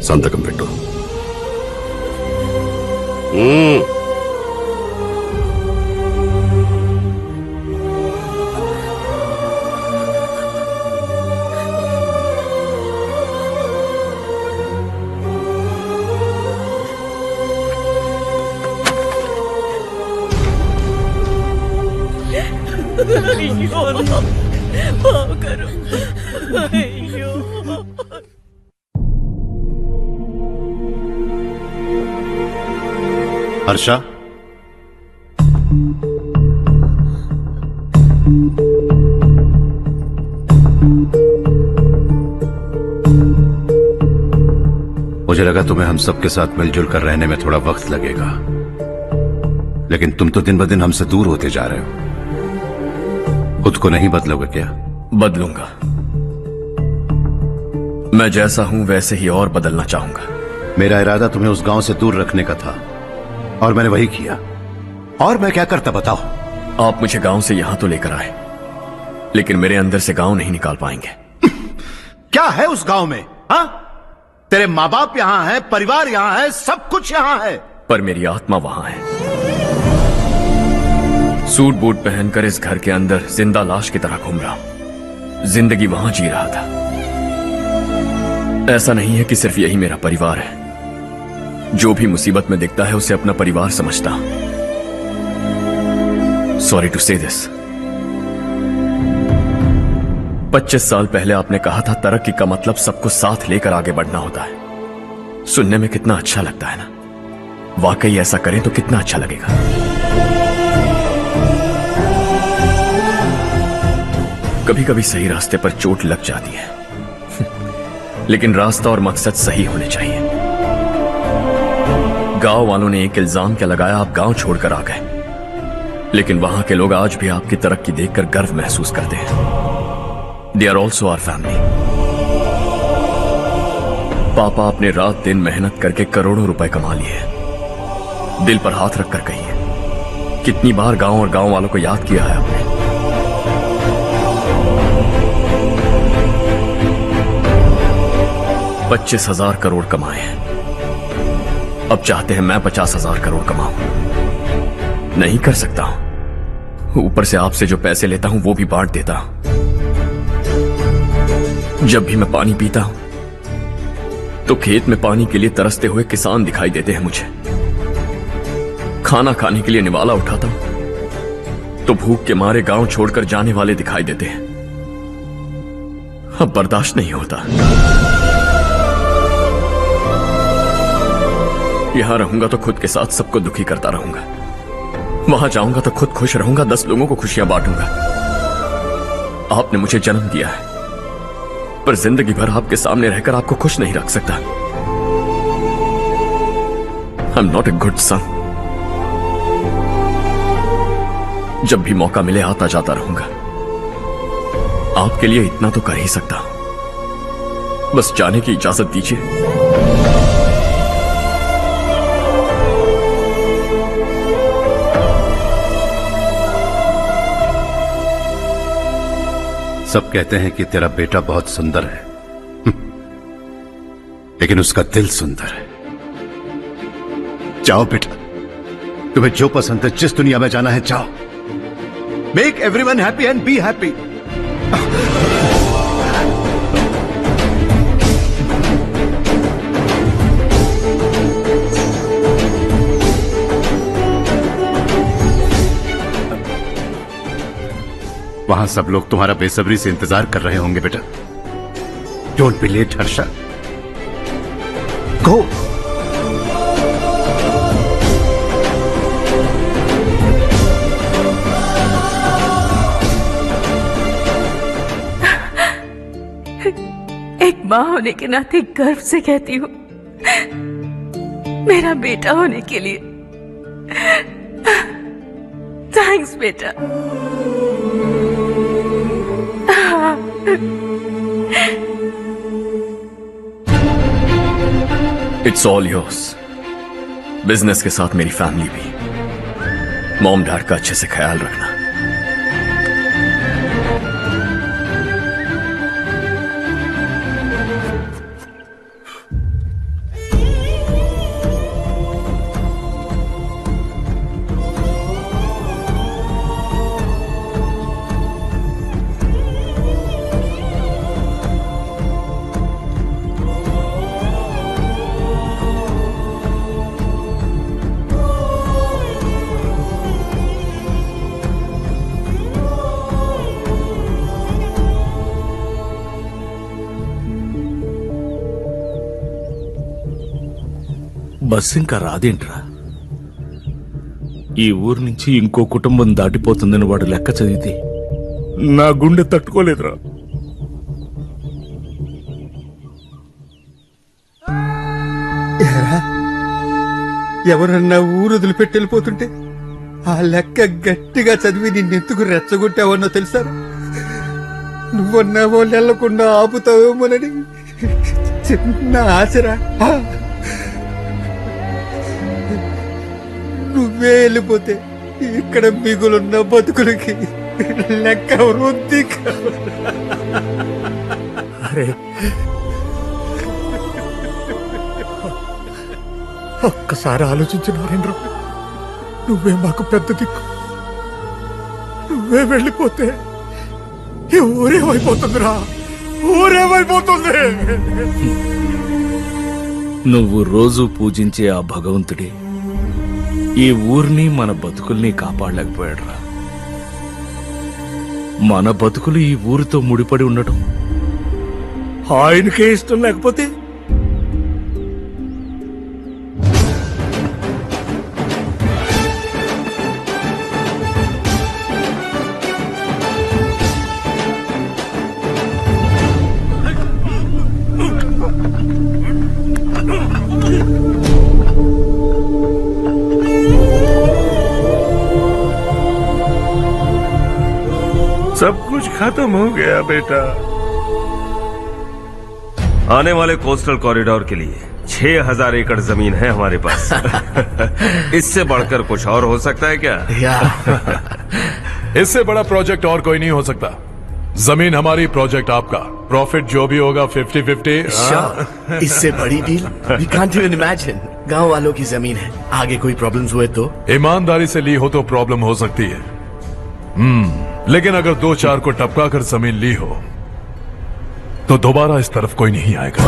సంతకం పెట్టు. अయ్యో బావ గారు అయ్యో हर्षा मुझे लगा तुम्हें हम सबके साथ मिलजुल कर रहने में थोड़ा वक्त लगेगा, लेकिन तुम तो दिन ब दिन हमसे दूर होते जा रहे हो. खुद को नहीं बदलोगे क्या? बदलूंगा. मैं जैसा हूं वैसे ही और बदलना चाहूंगा. मेरा इरादा तुम्हें उस गांव से दूर रखने का था और मैंने वही किया. और मैं क्या करता बताओ? आप मुझे गांव से यहां तो लेकर आए, लेकिन मेरे अंदर से गांव नहीं निकाल पाएंगे. क्या है उस गांव में? हाँ, तेरे माँ बाप यहाँ है, परिवार यहाँ है, सब कुछ यहाँ है, पर मेरी आत्मा वहां है. सूट बूट पहनकर इस घर के अंदर जिंदा लाश की तरह घूम रहा हूं. जिंदगी वहां जी रहा था. ऐसा नहीं है कि सिर्फ यही मेरा परिवार है. जो भी मुसीबत में दिखता है उसे अपना परिवार समझता हूं. सॉरी टू से दिस. 25 साल पहले आपने कहा था तरक्की का मतलब सबको साथ लेकर आगे बढ़ना होता है. सुनने में कितना अच्छा लगता है ना. वाकई ऐसा करें तो कितना अच्छा लगेगा. कभी कभी सही रास्ते पर चोट लग जाती है, लेकिन रास्ता और मकसद सही होने चाहिए. गांव वालों ने एक इल्जाम क्या लगाया, आप गांव छोड़कर आ गए, लेकिन वहां के लोग आज भी आपकी तरक्की देखकर गर्व महसूस करते हैं. They are also our family. पापा आपने रात दिन मेहनत करके करोड़ों रुपए कमा लिए. दिल पर हाथ रखकर कहिए, कितनी बार गांव और गांव वालों को याद किया है आपने? $25,000 करोड़ कमाए हैं. अब चाहते हैं मैं 50,000 करोड़ कमाऊं. नहीं कर सकता हूं. ऊपर से आपसे जो पैसे लेता हूं वो भी बांट देता हूं. जब भी मैं पानी पीता हूं तो खेत में पानी के लिए तरसते हुए किसान दिखाई देते हैं मुझे. खाना खाने के लिए निवाला उठाता हूं तो भूख के मारे गांव छोड़कर जाने वाले दिखाई देते हैं. अब बर्दाश्त नहीं होता. यहां रहूंगा तो खुद के साथ सबको दुखी करता रहूंगा. वहां जाऊंगा तो खुद खुश रहूंगा, 10 लोगों को खुशियां बांटूंगा. आपने मुझे जन्म दिया है, पर जिंदगी भर आपके सामने रहकर आपको खुश नहीं रख सकता. I am not a good son. जब भी मौका मिले आता जाता रहूंगा. आपके लिए इतना तो कर ही सकता हूं. बस जाने की इजाजत दीजिए. सब कहते हैं कि तेरा बेटा बहुत सुंदर है, लेकिन उसका दिल सुंदर है. जाओ बेटा, तुम्हें जो पसंद है, जिस दुनिया में जाना है जाओ. Make everyone happy and be happy. वहां सब लोग तुम्हारा बेसब्री से इंतजार कर रहे होंगे बेटा। डोंट बी लेट हर्षा, गो। एक माँ होने के नाते गर्व से कहती हूँ, मेरा बेटा होने के लिए थैंक्स बेटा। It's all yours. बिजनेस के साथ मेरी फैमिली भी। मॉम डैड का अच्छे से ख्याल रखना। బస్ ఇంకా రాదేంట్రా? ఈ ఊరు నుంచి ఇంకో కుటుంబం దాటిపోతుందని వాడు లెక్క చదివితే నా గుండె తట్టుకోలేదురా. ఎవరన్నా ఊరు వదిలిపెట్టి వెళ్ళిపోతుంటే ఆ లెక్క గట్టిగా చదివి నిన్నెందుకు రెచ్చగొట్టావన్నో తెలుసా? నువ్వన్నా వాళ్ళు వెళ్లకుండా ఆపుతావేమోనని చిన్న ఆశరా. నువ్వే వెళ్ళిపోతే ఇక్కడ మిగులున్న బతుకులకి లెక్క వృద్ధి. అరే ఒక్కసారి ఆలోచించు నారేంద్ర, నువ్వే మాకు పెద్ద దిక్కు. నువ్వే వెళ్ళిపోతే ఈ ఊరేమైపోతుందిరా, ఊరేమైపోతుంది. నువ్వు రోజు పూజించే ఆ భగవంతుడే ఈ ఊరిని మన బతుకుల్ని కాపాడలేకపోయాడురా. మన బతుకులు ఈ ఊరితో ముడిపడి ఉండటం ఆయనకే ఇష్టం లేకపోతే सब कुछ खत्म हो गया बेटा। आने वाले कोस्टल कॉरिडोर के लिए 6000 एकड़ जमीन है हमारे पास। इससे बढ़कर कुछ और हो सकता है क्या? इससे बड़ा प्रोजेक्ट और कोई नहीं हो सकता। जमीन हमारी, प्रोजेक्ट आपका। प्रॉफिट जो भी होगा 50-50। इससे बड़ी deal we can't even imagine. गांव वालों की जमीन है, आगे कोई प्रॉब्लम्स हुए तो? ईमानदारी से ली हो तो प्रॉब्लम हो सकती है, लेकिन अगर 2-4 को टपका कर जमीन ली हो तो दोबारा इस तरफ कोई नहीं आएगा।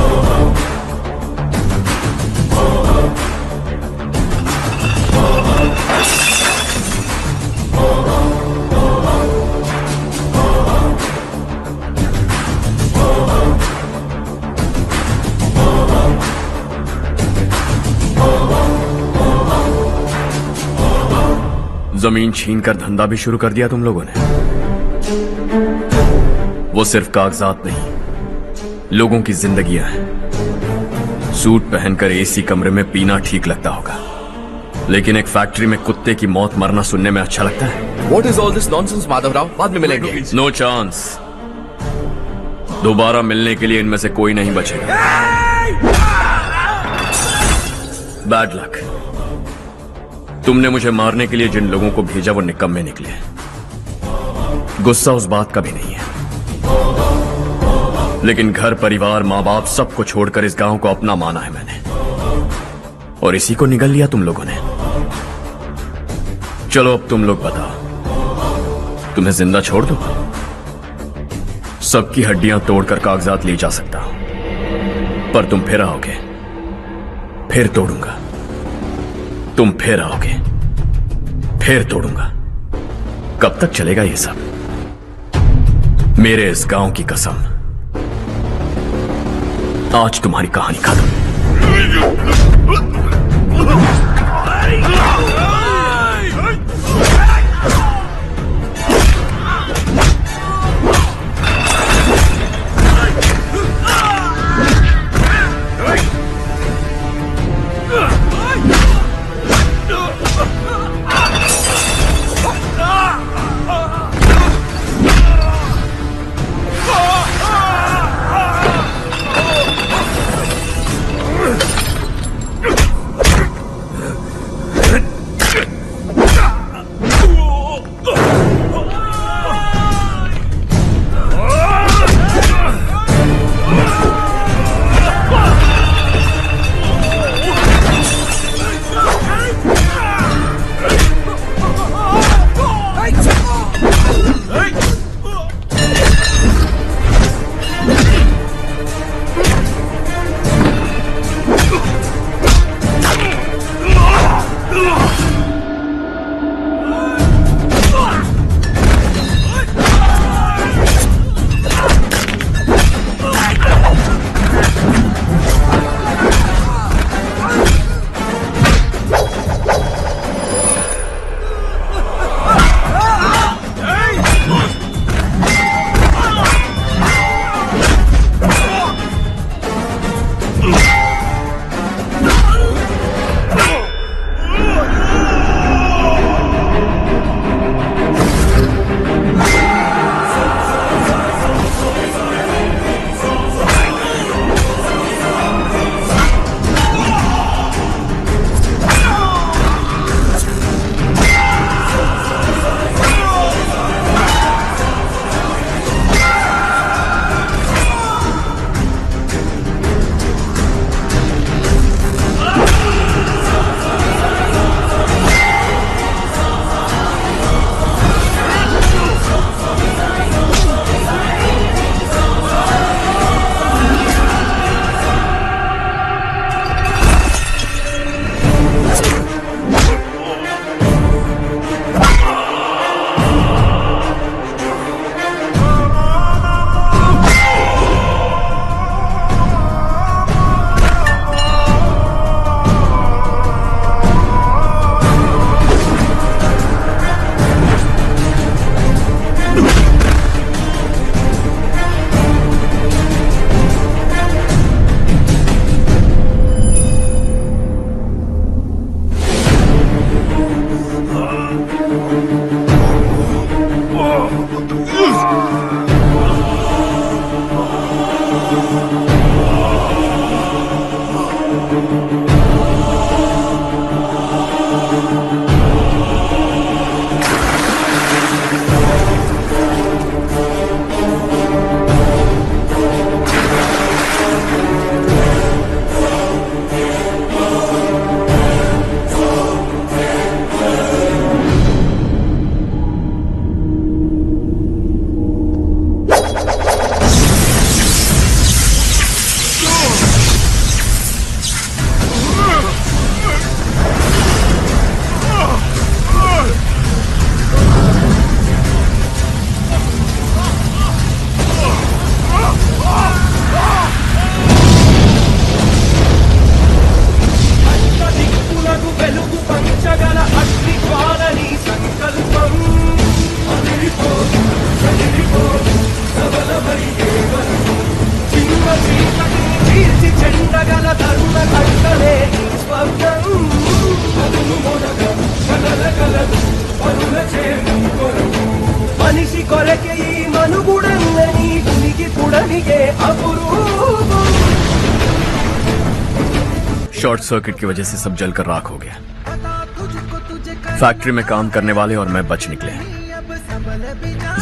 जमीन छीन कर धंधा भी शुरू कर दिया तुम लोगों ने। वो सिर्फ कागजात नहीं, लोगों की जिंदगियां हैं। सूट पहनकर एसी कमरे में पीना ठीक लगता होगा, लेकिन एक फैक्ट्री में कुत्ते की मौत मरना सुनने में अच्छा लगता है। What is all this nonsense, Madhavrao? बाद में मिलेंगे। No chance. दोबारा मिलने के लिए इनमें से कोई नहीं बचेगा। Bad luck. तुमने मुझे मारने के लिए जिन लोगों को भेजा वो निकम्मे निकले। गुस्सा उस बात का भी नहीं है, लेकिन घर परिवार माँ बाप सबको छोड़कर इस गांव को अपना माना है मैंने, और इसी को निगल लिया तुम लोगों ने। चलो अब तुम लोग बताओ, तुम्हें जिंदा छोड़ दूं? सबकी हड्डियां तोड़कर कागजात ले जा सकता हूं, पर तुम फिर आओगे, फिर तोड़ूंगा। तुम फिर आओगे, फिर तोड़ूंगा। कब तक चलेगा ये सब? मेरे इस गांव की कसम, आज तुम्हारी कहानी खत्म। మనిషి కొరకే ఈ మనుగుడన్నని ఉనికి పుడనిగే అపురూపం. शॉर्ट सर्किट की वजह से सब जलकर राख हो गया। फैक्ट्री में काम करने वाले और मैं बच निकले।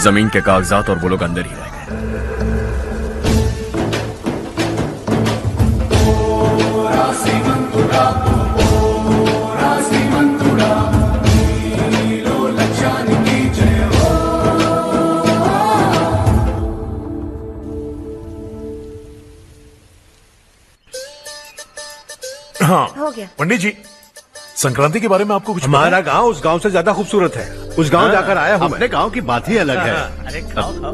जमीन के कागजात और वो लोग अंदर ही रह गए। हाँ हो गया। पंडित जी, संक्रांति के बारे में आपको कुछ पता हमारा है? गांव उस गांव से ज्यादा खूबसूरत है। उस गांव जाकर आया हूँ अपने गांव की बात ही अलग है। अरे खाओ खाओ।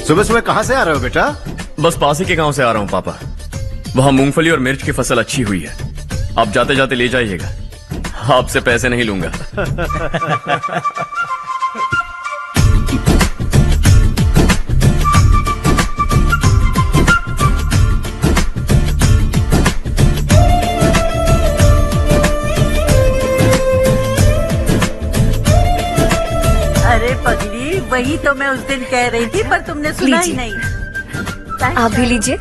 सुबह सुबह कहाँ से आ रहे हो बेटा? बस पास ही के गांव से आ रहा हूँ पापा। वहाँ मूंगफली और मिर्च की फसल अच्छी हुई है, आप जाते जाते ले जाइएगा। आपसे पैसे नहीं लूंगा। अरे पगली, वही तो मैं उस दिन कह रही थी पर तुमने सुना ही नहीं। आप भी लीजिए।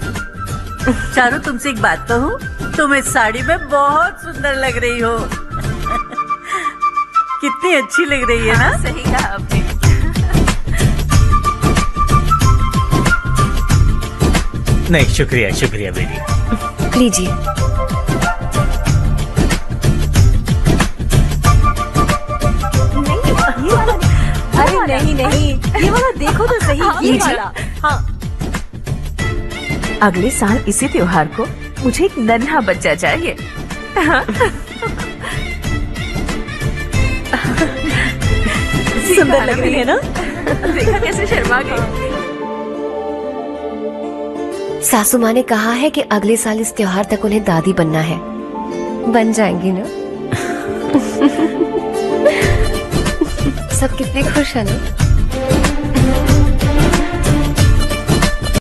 चारू, तुमसे एक बात कहूँ, तुम इस साड़ी में बहुत सुंदर लग रही हो। कितनी अच्छी लग रही है ना? सही कहा आपने। नहीं, शुक्रिया शुक्रिया बेटी। लीजिए। अरे नहीं नहीं, ये वाला देखो तो सही। ये वाला। हाँ। अगले साल इसी त्योहार को मुझे एक नन्हा बच्चा चाहिए। सुंदर लग रही है ना? देखा कैसे शर्मा गई। सासू माँ ने कहा है कि अगले साल इस त्योहार तक उन्हें दादी बनना है। बन जाएंगी ना? सब कितने खुश हैं ना?